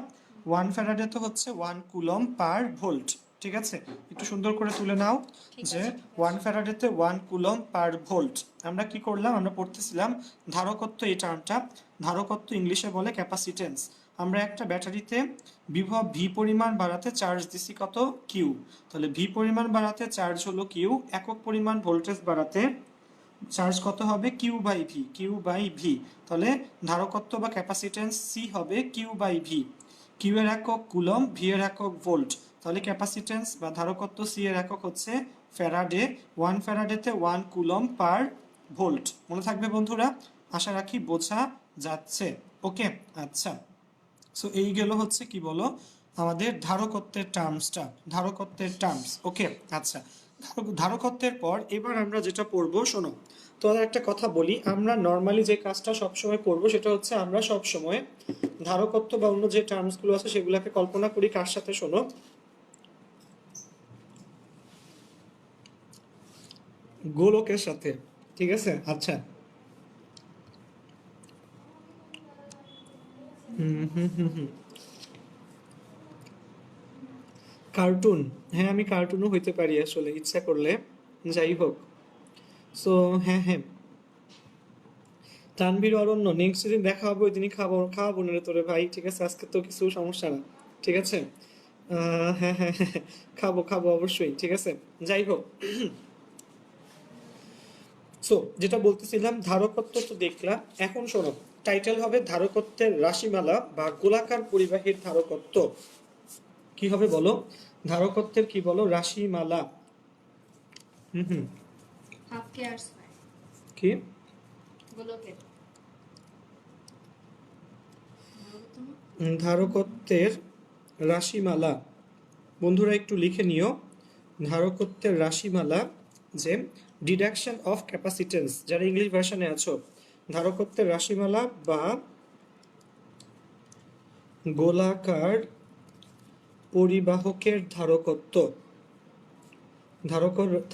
1 ফ্যারাডে তো হচ্ছে 1 কুলম্ব পার ভোল্ট। ঠিক আছে, একটু সুন্দর করে তুলে নাও যে 1 ফ্যারাডেতে 1 কুলম্ব পার ভোল্ট। আমরা কি করলাম? আমরা পড়তেছিলাম ধারকত্ব, এই টার্মটা। ধারকত্ব ইংলিশে বলে ক্যাপাসিটেন্স। আমরা একটা ব্যাটারিতে বিভব ভি পরিমাণ বাড়াতে চার্জ দিছি কত? কিউ। তাহলে ভি পরিমাণ বাড়াতে চার্জ হলো কিউ, একক পরিমাণ ভোল্টেজ বাড়াতে চার্জ কত হবে? Q by V. Q by V, তাহলে ধারকত্ব বা ক্যাপাসিটেন্স সি হবে কিউ বাই ভি। কিউ এর একক কুলম্ব, ভি এর একক ভোল্ট, তাহলে ক্যাপাসিটেন্স বা ধারকত্ব সি এর একক হচ্ছে ফ্যারাডে। 1 ফ্যারাডেতে 1 কুলম্ব পার ভোল্ট। মনে থাকবে বন্ধুরা? আশা রাখি বোঝা যাচ্ছে। ওকে, আচ্ছা। সো এই গেল হচ্ছে কি বলো, আমাদের ধারকত্বের টার্মস ওকে। আচ্ছা, ধারকত্বের পর এবার আমরা যেটা পড়বো শোনো। তো আর একটা কথা বলি, আমরা নর্মালি যে কাজটা সবসময় করব সেটা হচ্ছে আমরা সবসময় ধারকত্ব বা অন্য যে টার্মসগুলো আছে সেগুলোকে কল্পনা করি কার সাথে, শোনো, গোলকের সাথে। ঠিক আছে? আচ্ছা, কার্টুন, হ্যাঁ আমি কার্টুনও হইতে পারি আসলে ইচ্ছা করলে। যাই হোক, সো হ্যাঁ হ্যাঁ, তানভীর অরণ্য, নেক্সট দিন দেখা হবে, ওই দিনই খাওয়াবো না রে তোরে ভাই, ঠিক আছে? আজকে তো কিছু সমস্যা না, ঠিক আছে? হ্যাঁ হ্যাঁ হ্যাঁ, খাবো খাবো অবশ্যই, ঠিক আছে? যাই হোক, সো যেটা বলতেছিলাম ধারকত্ব তো দেখলাম, এখন শোনো, টাইটেল হবে ধারকত্বের রাশিমালা বা গোলাকার পরিবাহীর ধারকত্ব। কি হবে বলো? ধারকত্বের কি বলো? রাশিমালা। হুম হুম। হাফ কে আর স্কয়ার কি? গোলকের ধারকত্ব না? ধারকত্বের রাশিমালা, বন্ধুরা একটু লিখে নিও। ধারকত্বের রাশিমালা, যে ডিডাকশন অফ ক্যাপাসিটেন্স, যারা ইংলিশ ভার্সনে আছো, ধারকত্বের রাশিমালা বা গোলাকার পরিবাহকের ধারকত্ব।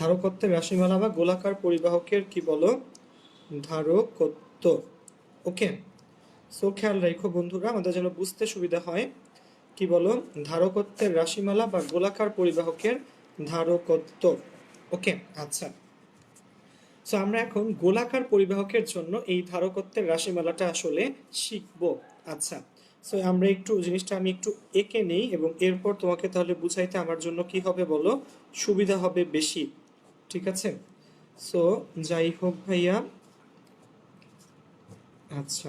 ধারকত্বের রাশিমালা বা গোলাকার পরিবাহকের কি বলো? ধারকত্ব। ওকে, সো খেয়াল রাখো বন্ধুরা, আমাদের যেন বুঝতে সুবিধা হয়। কি বলো? ধারকত্বের রাশিমালা বা গোলাকার পরিবাহকের ধারকত্ব। ওকে, আচ্ছা। সো আমরা এখন গোলাকার পরিবাহকের জন্য এই ধারকত্বের রাশিমালাটা আসলে শিখব। আচ্ছা, সো আমরা একটু জিনিসটা আমি একটু এঁকে নেই এবং এরপর তোমাকে তাহলে বুঝাইতে আমার জন্য কি হবে বলো? সুবিধা হবে বেশি, ঠিক আছে? সো যাই হোক ভাইয়া, আচ্ছা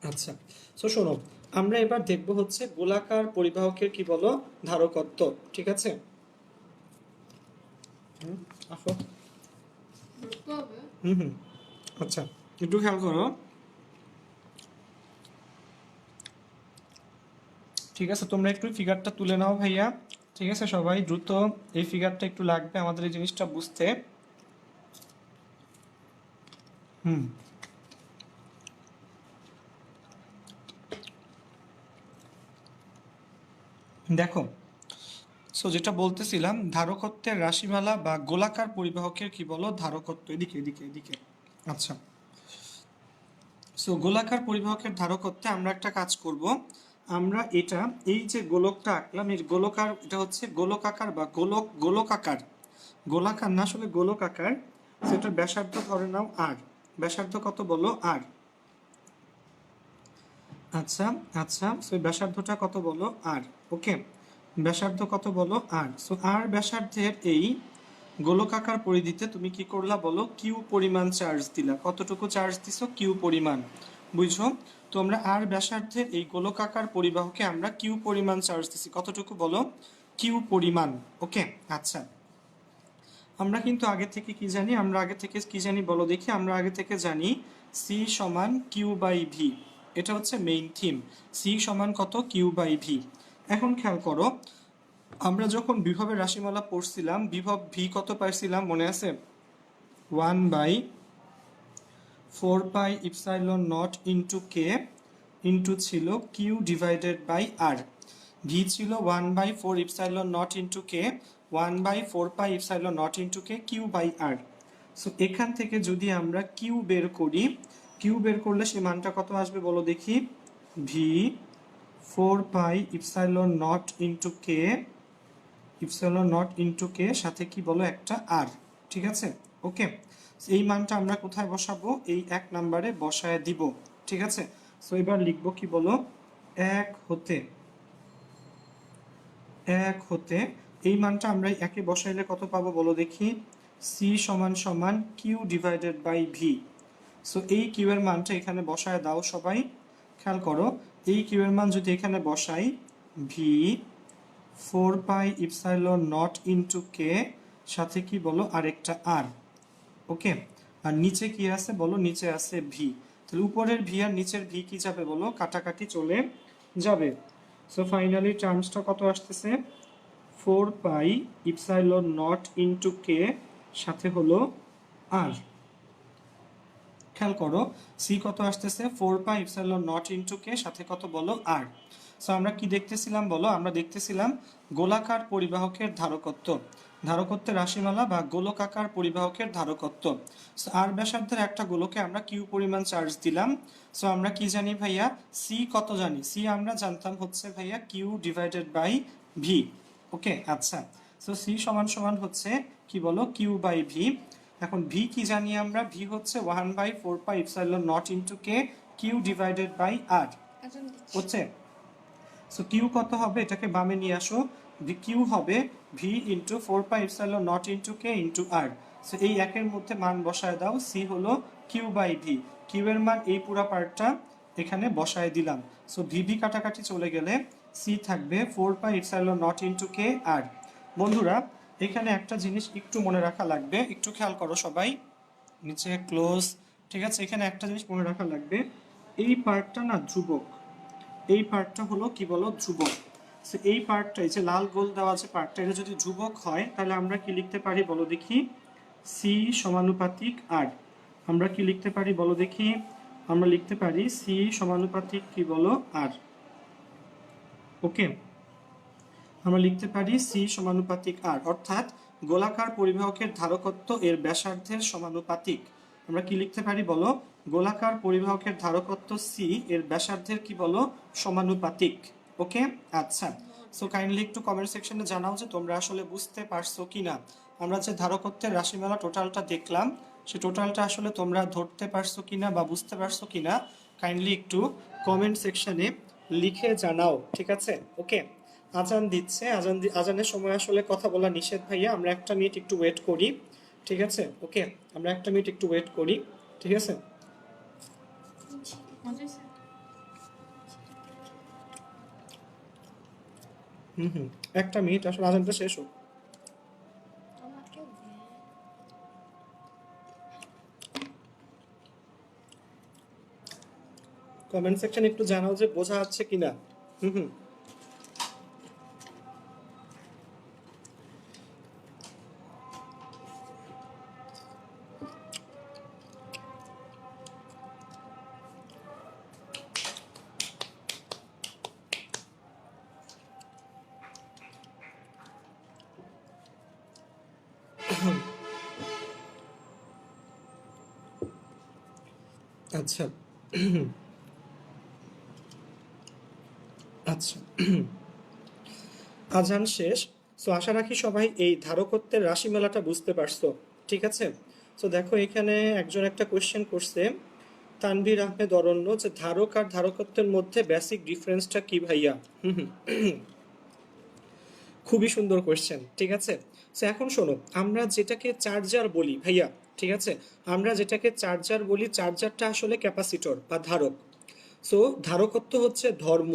আচ্ছা, সো শোনো, আমরা এবার দেখব হচ্ছে গোলাকার পরিবাহকের কি বলো? ধারকত্ব, ঠিক আছে? আসো। ধরতে হবে। হুম হুম, আচ্ছা, একটু খেয়াল করো। ঠিক আছে, তোমরা একটু ফিগারটা তুলে নাও ভাইয়া। ঠিক আছে, সবাই দ্রুত, এই ফিগারটা একটু লাগবে আমাদের এই জিনিসটা বুঝতে। হুম, দেখো, সো যেটা বলতেছিলাম, ধারকত্বের রাশিমালা বা গোলাকার পরিবাহকের কি বলো? ধারকত্ব। এদিকে এদিকে এদিকে। আচ্ছা, সো গোলাকার পরিবাহকের ধারকত্বে আমরা একটা কাজ করব। আমরা এটা, এই যে গোলকটা আঁকলাম, এর গোলকার, এটা হচ্ছে গোলকাকার বা গোলকাকার, গোলাকার না আসলে গোলকাকার। সেটার ব্যাসার্ধ ধরে নাও আর, ব্যাসার্ধ কত বলো? আর। আচ্ছা আচ্ছা, সো ব্যাসার্ধটা কত বলো? আর। ওকে, ব্যাসার্ধ কত বলো? আর। সো আর ব্যাসার্ধের এই গোলকাকার পরিধিতে তুমি কি করলা বলো? কিউ পরিমাণ চার্জ দিলা। কতটুকু চার্জ দিছো? কিউ পরিমাণ, বুঝছো? তো আমরা আর ব্যাসার্ধের এই গোলকাকার পরিবাহকে আমরা কিউ পরিমাণ চার্জ দিছি। কতটুকু বলো? কিউ পরিমাণ। ওকে, আচ্ছা। আমরা কিন্তু আগে থেকে কি জানি? আমরা আগে থেকে কি জানি বলো দেখি? আমরা আগে থেকে জানি সি সমান কিউ বাই ভি। এটা হচ্ছে মেইন থিম। সি সমান কত? Q by V. এখন খেয়াল করো, আমরা যখন বিভবের রাশিমালা পড়ছিলাম, বিভব ভি কত পাইছিলাম মনে আছে? 1/4πε0 ইন্টু কে ইন্টু ছিল Q divided by R. V ছিল 1/4 into K, 1/4πε0 into K, Q by R. So এখান থেকে যদি আমরা কিউ বের করি, কিউ বের করলে সে মানটা কত আসবে বলো দেখি? V 4πε0 into K, into k সাথে কি বলো? একটা আর, ঠিক আছে? ওকে, এই মানটা আমরা কোথায় বসাবো? এই 1 নম্বরে বসায় দিব, ঠিক আছে? সো এবার লিখবো কি বলো? এক হতে এই মানটা আমরা একে বসাইলে কত পাবো বলো দেখি? সি সমান সমান Q divided by V. So এই কিউ এর মানটা এখানে বসায় দাও সবাই। খেয়াল করো, এই কিউ এর মান যদি এখানে বসাই, ভি 4πε0 ইন্টু কে সাথে কি বলো? আরেকটা আর। ওকে, আর নিচে কি আছে বলো? নিচে আছে ভি। তাহলে উপরের ভি আর নিচের ভি কি যাবে বলো? কাটাকাটি চলে যাবে। সো ফাইনালি টার্মসটা কত আসতেছে, 4 পাই ইপসাইলন নট ইন্টু কে সাথে হলো আর। খেয়াল করো সি কত আসতেছে, 4 পাই ইপসাইলন নট ইন্টু কে সাথে কত বলো আর। সো আমরা কি দেখতেছিলাম বলো, আমরা দেখতেছিলাম গোলাকার পরিবাহকের ধারকত্ব, ধারকত্বের রাশিমালা বা গোলকাকার পরিবাহকের ধারকত্ব। সো আর ব্যাসার্ধের একটা গোলকে আমরা কিউ পরিমাণ চার্জ দিলাম। সো আমরা কি জানি ভাইয়া, সি কত জানি, সি আমরা জানতাম হচ্ছে ভাইয়া Q divided by V. Okay আচ্ছা, সো সি সমান সমান হচ্ছে কি বলো, কিউ বাই ভি। এখন ভি কি জানি আমরা, ভি হচ্ছে 1/4 pi epsilon not into K Q divided by R আজান দিচ্ছি। হচ্ছে। সো কিউ কত হবে, এটাকে বামে নিয়ে আসো, কিউ হবে V into 4 pi epsilon not into K into R. So এই একের মধ্যে মান বসায় দাও, সি হলো কিউ বাই ভি, কিউ এর মান এই পুরা পার্টটা এখানে বসায় দিলাম। সো ভি ভি কাটাকাটি চলে গেলে সি থাকবে 4 পাই ইপসাইলন নট ইন্টু কে আর। বন্ধুরা এখানে একটা জিনিস একটু মনে রাখা লাগবে, একটু খেয়াল করো সবাই, নিচে ক্লোজ। ঠিক আছে, এখানে একটা জিনিস মনে রাখা লাগবে, এই পার্টটা না ধ্রুবক, এই পার্টটা হলো কি বলো ধ্রুবক। সো এই পার্টটা, এই যে লাল গোল দেওয়া আছে পার্টটা, এটা যদি ধ্রুবক হয় তাহলে আমরা কি লিখতে পারি বলো দেখি, সি সমানুপাতিক আর। আমরা কি লিখতে পারি বলো দেখি, আমরা লিখতে পারি সি সমানুপাতিক কি বলো আর। ওকে, আমরা লিখতে পারি সি সমানুপাতিক আর, অর্থাৎ গোলাকার পরিবাহকের ধারকত্ব এর ব্যাসার্ধের সমানুপাতিক। আমরা কি লিখতে পারি বলো, গোলাকার পরিবাহকের ধারকত্ব সি এর ব্যাসার্ধের কি বলো সমানুপাতিক। ওকে আচ্ছা, সো কাইন্ডলি একটু কমেন্ট সেকশনে জানাও যে তোমরা আসলে বুঝতে পারছো কিনা। আমরা যে ধারকত্বের রাশিমালা টোটালটা দেখলাম, সে টোটালটা আসলে তোমরা ধরতে পারছো কিনা বা বুঝতে পারছো কিনা, কাইন্ডলি একটু কমেন্ট সেকশনে লিখে জানাও, ঠিক আছে। ওকে, আজান দিচ্ছে, আজানের সময় আসলে কথা বলা নিষেধ ভাইয়া, আমরা 1 মিনিট একটু ওয়েট করি, ঠিক আছে। ওকে, আমরা 1 মিনিট একটু ওয়েট করি, ঠিক আছে। মজা হয়েছে? হুম, 1 মিনিট আসলে আজানটা শেষ হোক। আমাকে দে। কমেন্ট সেকশন একটু জানাও যে বোঝা যাচ্ছে কিনা। হুম হুম আচ্ছা আচ্ছা, আজান শেষ। সো আশা রাখি সবাই এই ধারকত্বের রাশিমালাটা বুঝতে পারছো, ঠিক আছে। সো দেখো এখানে একজন একটা কোয়েশ্চেন করছে, তানভীর আহমেদ অরণ্য, যে ধারক আর ধারকত্বের মধ্যে বেসিক ডিফারেন্সটা কি ভাইয়া। হুম হুম খুবই সুন্দর কোয়েশ্চেন, ঠিক আছে। সো এখন শোনো, আমরা যেটাকে চার্জার বলি ভাইয়া, ঠিক আছে, আমরা যেটাকে চার্জার বলি, চার্জারটা আসলে ক্যাপাসিটর বা ধারক। সো ধারকত্ব হচ্ছে ধর্ম,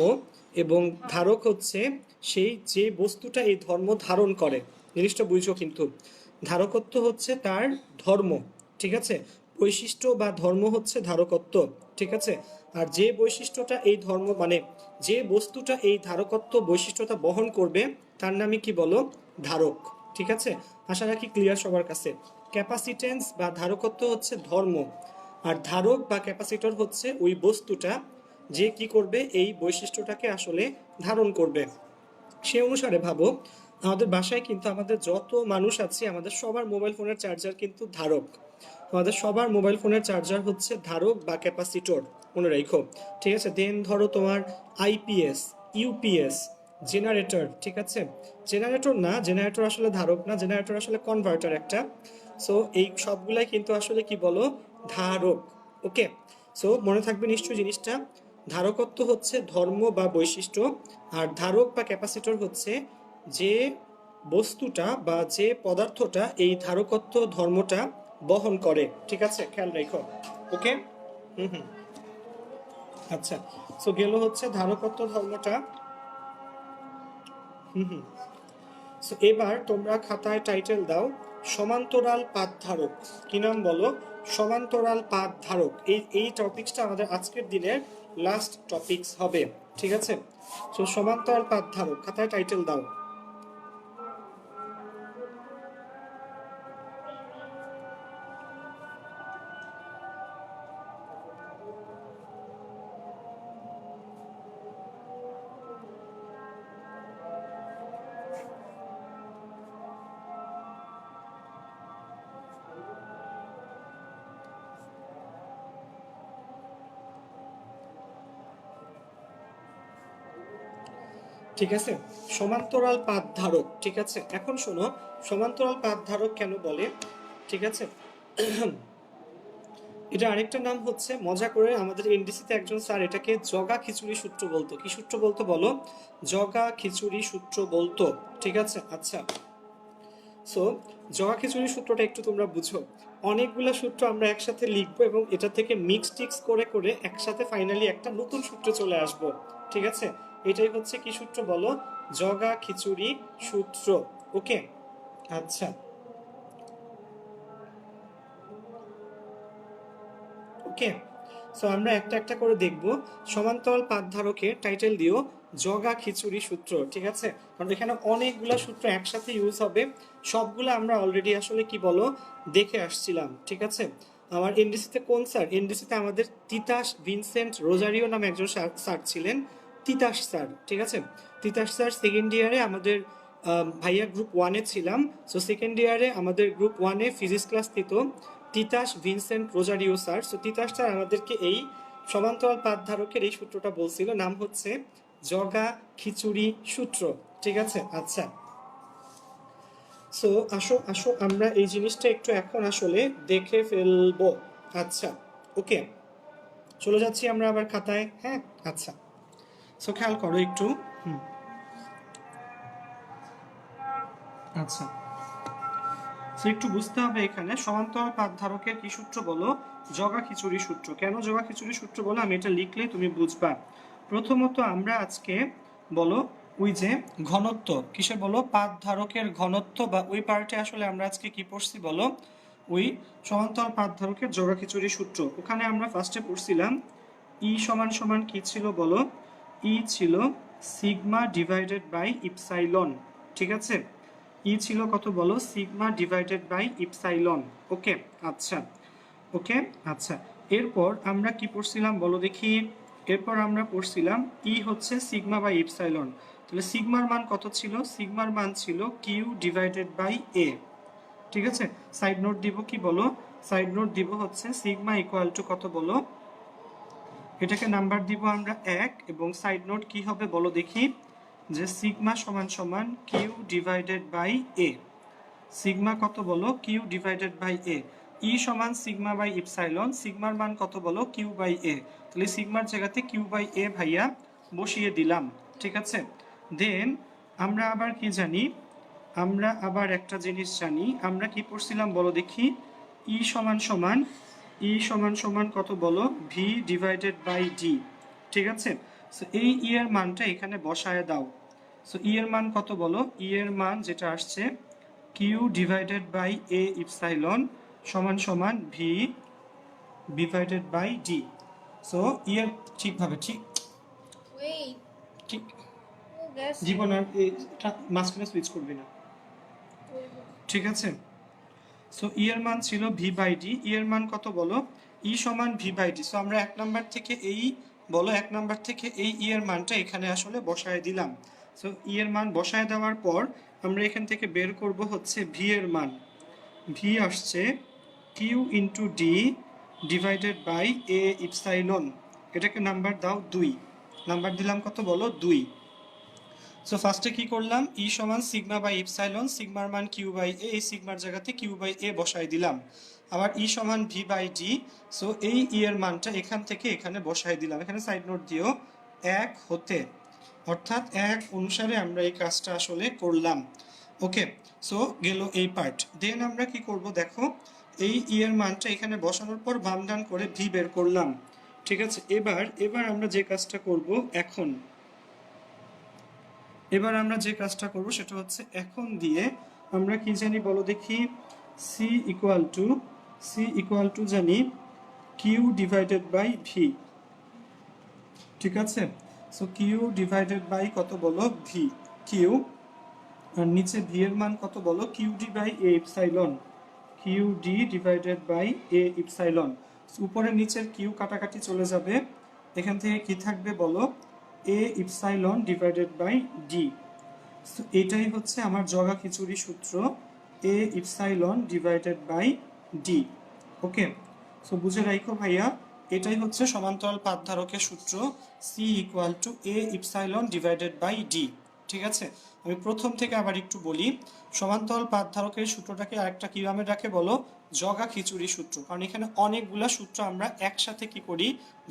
এবং ধারক হচ্ছে সেই যে বস্তুটা এই ধর্ম ধারণ করে। জিনিসটা বুঝছো কিন্তু, ধারকত্ব হচ্ছে তার ধর্ম, ঠিক আছে, বৈশিষ্ট্য বা ধর্ম হচ্ছে ধারকত্ব, ঠিক আছে। আর যে বৈশিষ্ট্যটা এই ধর্ম মানে যে বস্তুটা এই ধারকত্ব বৈশিষ্ট্যটা বহন করবে তার নামই কি বলো, ধারক, ঠিক আছে। আশা রাখি ক্লিয়ার সবার কাছে। ক্যাপাসিটেন্স বা ধারকত্ব হচ্ছে ধর্ম, আর ধারক বা ক্যাপাসিটর হচ্ছে ওই বস্তুটা যে কি করবে, এই বৈশিষ্ট্যটাকে আসলে ধারণ করবে। সে অনুসারে ভাবো, আমাদের বাসায় কিন্তু আমাদের যত মানুষ আছে আমাদের সবার মোবাইল ফোনের চার্জার কিন্তু ধারক, আমাদের সবার মোবাইল ফোনের চার্জার হচ্ছে ধারক বা ক্যাপাসিটর, মনে রাখো, ঠিক আছে। দেন ধরো তোমার আইপিএস, ইউপিএস, জেনারেটর, ঠিক আছে। জেনারেটর না, জেনারেটর আসলে ধারক না, জেনারেটর আসলে কনভার্টার একটা। সো এই সবগুলাই কিন্তু আসলে কি বলো, ধারক। ওকে, সো মনে থাকবে নিশ্চয়ই জিনিসটা, ধারকত্ব হচ্ছে ধর্ম বা বৈশিষ্ট্য, আর ধারক বা ক্যাপাসিটর হচ্ছে যে বস্তুটা বা যে পদার্থটা এই ধারকত্ব ধর্মটা বহন করে, ঠিক আছে, খেয়াল রাখো। ওকে, হুম হুম আচ্ছা, সো গেল হচ্ছে ধারকত্ব ধর্মটা। হুম হুম সো এবার তোমরা খাতায় টাইটেল দাও, সমান্তরাল পাত ধারক। কি নাম বলো, সমান্তরাল পাত ধারক। এই টপিকসটা আমাদের আজকের দিনের লাস্ট টপিকস হবে, ঠিক আছে। তো সমান্তরাল পাত ধারক, খাতায় টাইটেল দাও। ঠিক আছে, সমান্তরাল পাত ধারক। ঠিক আছে, এখন শোনো সমান্তরাল পাত ধারক কেন বলে। ঠিক আছে, এটা আরেকটা নাম হচ্ছে, মজা করে আমাদের এনডিসিতে একজন স্যার এটাকে জগা খিচুড়ি সূত্র বলতো। কি সূত্র বলতো বলো? জগা খিচুড়ি সূত্র বলতো। ঠিক আছে, আচ্ছা। সো জগা খিচুড়ি সূত্রটা একটু তোমরা বুঝো। অনেকগুলা সূত্র আমরা একসাথে লিখবো এবং এটা থেকে মিক্স টিক্স করে করে একসাথে ফাইনালি একটা নতুন সূত্রে চলে আসব। ঠিক আছে, এটাই হচ্ছে কি সূত্র বলো? জগা খিচুড়ি সূত্র। ওকে, আচ্ছা, ওকে। সো আমরা একটা একটা করে দেখব। সমান্তরাল পাত ধারকের টাইটেল দিও জগা খিচুড়ি সূত্র। ঠিক আছে, কারণ এখানে অনেকগুলা সূত্র একসাথে ইউজ হবে। সবগুলো আমরা অলরেডি আসলে কি বলো দেখে আসছিলাম। ঠিক আছে, আমার এনডিসিতে কোন স্যার? এনডিসিতে আমাদের তিতাস ভিনসেন্ট রোজারিও নামে একজন স্যার ছিলেন, তিতাস স্যার। ঠিক আছে, তিতাস স্যার সেকেন্ড ইয়ারে আমাদের ভাইয়া গ্রুপ ওয়ানে ছিলাম। সো সেকেন্ড ইয়ারে আমাদের গ্রুপ ওয়ানে ফিজিক্স ক্লাস দিত Titas Vincent Rozario sir. So Titas sir আমাদেরকে এই সমান্তরাল পাত ধারকের এই সূত্রটা বলছিল, নাম হচ্ছে জগা খিচুড়ি সূত্র। ঠিক আছে, আচ্ছা। সো আসো আসো আমরা এই জিনিসটা একটু এখন আসলে দেখে ফেলবো। আচ্ছা, ওকে, চলে যাচ্ছি আমরা আবার খাতায়। হ্যাঁ, আচ্ছা। সো খেয়াল করো একটু। আচ্ছা, সো একটু বুঝতে হবে এখানে সমান্তরাল পাত ধারকের কি সূত্র বলো? জগা খিচুড়ি সূত্র। কেন জগা খিচুড়ি সূত্র বলো আমি এটা লিখলেই তুমি বুঝবা। প্রথমত আমরা আজকে বলো ওই যে ঘনত্ব, কিসে বলো? পাত ধারকের ঘনত্ব, বা ওই পার্টে আসলে আমরা আজকে কি পড়ছি বলো? ওই সমান্তরাল পাত ধারকের জগা খিচুড়ি সূত্র। ওখানে আমরা ফার্স্টে পড়ছিলাম ই সমান সমান কি ছিল বলো? ই ছিল সিগমা ডিভাইডেড বাই ইপসাইলন। ঠিক আছে, ই ছিল কত বলো? Sigma divided by epsilon. Okay, আচ্ছা, ওকে, আচ্ছা। এরপর আমরা কি পড়ছিলাম বলো দেখি? এরপর আমরা পড়ছিলাম ই হচ্ছে সিগমা বাই ইপসাইলন। তাহলে সিগমার মান কত ছিল? সিগমার মান ছিল কিউ ডিভাইডেড বাই এ। ঠিক আছে, সাইড নোট দিব কি বলো? সাইড নোট দিব হচ্ছে সিগমা ইকুয়াল টু কত বলো? এটাকে নাম্বার দিব আমরা 1, এবং সাইড নোট কি হবে বলো দেখি? যে সিগমা সমান সমান Q divided by A. Sigma কত বলো? Q divided by A. E সমান সিগমা বাই ইপসাইলন, সিগমার মান কত বলো? Q by A. তাহলে সিগমার জায়গাতে কিউ বাই এ ভাইয়া বসিয়ে দিলাম। ঠিক আছে, দেন আমরা আবার কি জানি? আমরা আবার একটা জিনিস জানি। আমরা কি পড়ছিলাম বলো দেখি? ই সমান সমান, ই সমান সমান কত বলো? V divided by D. ঠিক আছে, সো এই ই এর মানটা এখানে বসায় দাও। সো ই এর মান কত বলো? ই এর মান যেটা আসছে Q divided by A epsilon সমান সমান V divided by D. So E এর ঠিকভাবে ঠিক Wait. ঠিক Oh, guess. জীবন আর মাঝখানে সুইচ করবি না। ঠিক আছে, সো ই এর মান ছিল ভি বাই ডি। ই এর মান কত বলো? ই সমান ভি বাই ডি। সো আমরা 1 নাম্বার থেকে এই বলো 1 নাম্বার থেকে এই ই এর মানটা এখানে আসলে বসায় দিলাম। সো ই এর মান বসায় দেওয়ার পর আমরা এখান থেকে বের করব হচ্ছে ভি এর মান। ভি আসছে Q into D divided by A epsilon. এটাকে নাম্বার দাও 2। নাম্বার দিলাম কত বলো? 2। সো ফার্স্টে কি করলাম? ই সমান সিগমা বাই ইপসাইলন, সিগমার মান কিউ বাই এ, এই সিগমার জায়গাতে কিউ বাই এ বসাই দিলাম। আবার ই সমান ভি বাই ডি। সো এই ই এর মানটা এখান থেকে এখানে বসাই দিলাম। এখানে সাইড নোট দিও 1 হতে, অর্থাৎ 1 অনুসারে আমরা এই কাজটা আসলে করলাম। ওকে, সো গেল এই পার্ট। দেন আমরা কি করব দেখো? এই ই এর মানটা এখানে বসানোর পর বাম ডান করে ভি বের করলাম। ঠিক আছে, এবার আমরা যে কাজটা করব এখন, এবার আমরা যে কাজটা করব সেটা হচ্ছে এখন দিয়ে আমরা কি জানি বলো দেখি? সি ইকুয়াল টু জানি কিউ ডিভাইডেড বাই ভি। ঠিক আছে, সো কিউ ডিভাইডেড বাই কত বলো ভি, কিউ, আর নিচে ভি এর মান কত বলো Q D by A epsilon, Q D divided by A epsilon. উপরে নিচের কিউ কাটাকাটি চলে যাবে, এখান থেকে কি থাকবে বলো A epsilon divided by D. So এটাই হচ্ছে আমার জগা খিচুড়ি সূত্র, A epsilon divided by D. Okay, so বুঝে রাখো ভাইয়া, এটাই হচ্ছে সমান্তরাল পাত ধারকের সূত্র, C equal to A epsilon divided by D. ঠিক আছে, আমি প্রথম থেকে আবার একটু বলি, সমান্তরাল পাত ধারকের সূত্রটাকে আরেকটা কি নামে ডাকে বলো জগা খিচুড়ি সূত্র, কারণ এখানে অনেকগুলা সূত্র আমরা একসাথে কি করি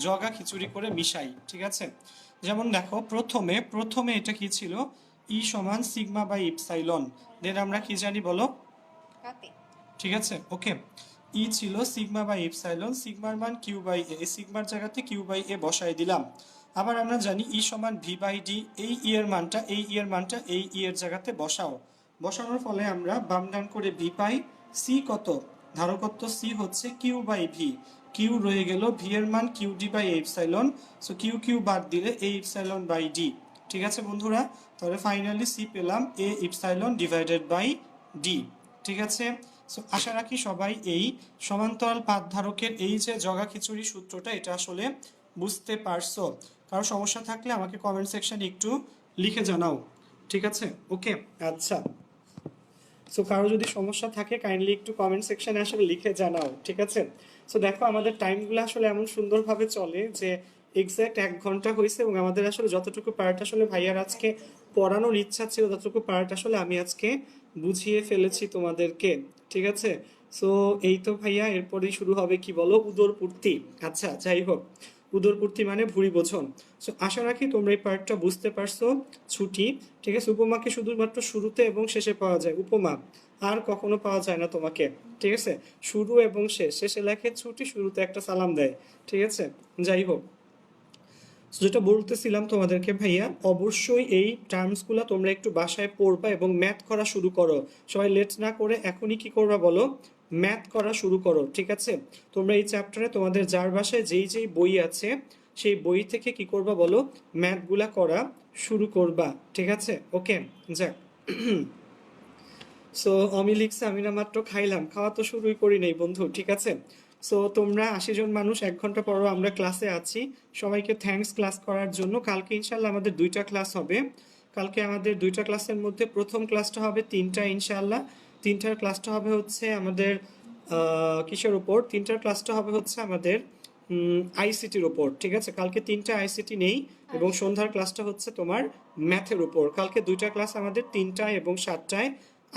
জগা খিচুড়ি করে মিশাই। ঠিক আছে, যেমন দেখো প্রথমে এটা কি ছিল ই সমান সিগমা বাই ইপসাইলন, দেন আমরা কি জানি বলো, কাতে ঠিক আছে ওকে, ই ছিল সিগমা বাই এপসাইলন, সিগমার মান কিউ বাই এ, সিগমার জায়গাতে কিউ বাই এ বসাই দিলাম। আবার আমরা জানি ই সমান ভি বাই ডি, এই ই এর মানটা এই ই এর মানটা এই ই এর জায়গাতে বসাও, বসানোর ফলে আমরা বাম ডান করে ভি পাই, সি কত ধারকত্ব সি হচ্ছে কিউ বাই ভি, কিউ রয়ে গেল ভি এর মান Q D by epsilon, so Q Q বাদ দিলে এ ইপসাইলন বাই ডি। ঠিক আছে বন্ধুরা, তাহলে ফাইনালি সি পেলাম এ ইপসাইলন ডিভাইডেড বাই ডি। ঠিক আছে, সো আশা রাখি সবাই এই সমান্তরাল পাত ধারকের এই যে জগা খিচুড়ি সূত্রটা এটা আসলে বুঝতে পারছো। কারো সমস্যা থাকলে আমাকে কমেন্ট সেকশনে একটু লিখে জানাও। ঠিক আছে ওকে, আচ্ছা, সো কারো যদি সমস্যা থাকে কাইন্ডলি একটু কমেন্ট সেকশনে আসলে লিখে জানাও। ঠিক আছে, সো দেখো আমাদের টাইমগুলো আসলে এমন সুন্দরভাবে চলে যে এক্স্যাক্ট 1 ঘন্টা হয়েছে, এবং আমাদের আসলে যতটুকু পার্ট আসলে ভাইয়ার আজকে পড়ানোর ইচ্ছা ছিল ততটুকু পার্ট আসলে আমি আজকে বুঝিয়ে ফেলেছি তোমাদেরকে। ঠিক আছে, সো এই তো ভাইয়া, এরপরেই শুরু হবে কি বলো উদরপূর্তি। আচ্ছা যাই হোক, উদরপূর্তি মানে ভুঁড়ি বোঝন। সো আশা রাখি তোমরা এই পার্টটা বুঝতে পারছো। ছুটি, ঠিক আছে, উপমাকে শুধুমাত্র শুরুতে এবং শেষে পাওয়া যায়, উপমা আর কখনো পাওয়া যায় না তোমাকে। ঠিক আছে, শুরু এবং শেষ, শেষে লেখে ছুটি, শুরুতে একটা সালাম দেয়। ঠিক আছে, যাই হোক, যেটা বলতেছিলাম তোমাদেরকে ভাইয়া, অবশ্যই এই টার্মসগুলো তোমরা একটু বাসায় পড়বা এবং ম্যাথ করা শুরু করো। সবাই লেট না করে এখনই কি করবা বলো, ম্যাথ করা শুরু করো। ঠিক আছে, তোমরা এই চ্যাপ্টারে তোমাদের যার বাসায় যেই যেই বই আছে সেই বই থেকে কি করবা বলো ম্যাথগুলা করা শুরু করবা। ঠিক আছে ওকে, যাক, সো আমি লিখছে আমি না মাত্র খাইলাম, খাওয়া তো শুরুই করি নাই বন্ধু। ঠিক আছে, সো তোমরা 80 জন মানুষ 1 ঘন্টা পরও আমরা ক্লাসে আছি, সবাইকে থ্যাঙ্কস ক্লাস করার জন্য। কালকে ইনশাল্লাহ আমাদের 2টা ক্লাস হবে, কালকে আমাদের 2টা ক্লাসের মধ্যে প্রথম ক্লাসটা হবে 3টা ইনশাল্লাহ, 3টার ক্লাসটা হবে হচ্ছে আমাদের কিসের উপর, 3টার ক্লাসটা হবে হচ্ছে আমাদের আইসিটির উপর। ঠিক আছে, কালকে 3টা আইসিটি নেই, এবং সন্ধ্যার ক্লাসটা হচ্ছে তোমার ম্যাথের উপর। কালকে 2টা ক্লাস আমাদের 3টায় এবং 7টায়,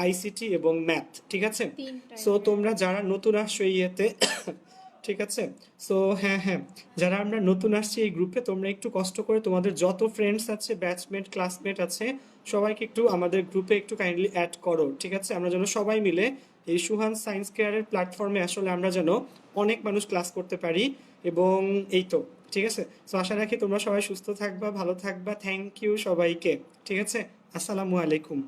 আইসিটি এবং ম্যাথ। ঠিক আছে, সো তোমরা যারা নতুন আসছো এই ইয়েতে ঠিক আছে, সো হ্যাঁ হ্যাঁ, যারা আমরা নতুন আসছি এই গ্রুপে, তোমরা একটু কষ্ট করে তোমাদের যত ফ্রেন্ডস আছে, ব্যাচমেট, ক্লাসমেট আছে, সবাইকে একটু আমাদের গ্রুপে একটু কাইন্ডলি অ্যাড করো। ঠিক আছে, আমরা যেন সবাই মিলে এই সুহান সায়েন্স কেয়ারের প্ল্যাটফর্মে আসলে আমরা যেন অনেক মানুষ ক্লাস করতে পারি। এবং এই তো, ঠিক আছে, সো আশা রাখি তোমরা সবাই সুস্থ থাকবা, ভালো থাকবা। থ্যাংক ইউ সবাইকে। ঠিক আছে, আসসালামু আলাইকুম।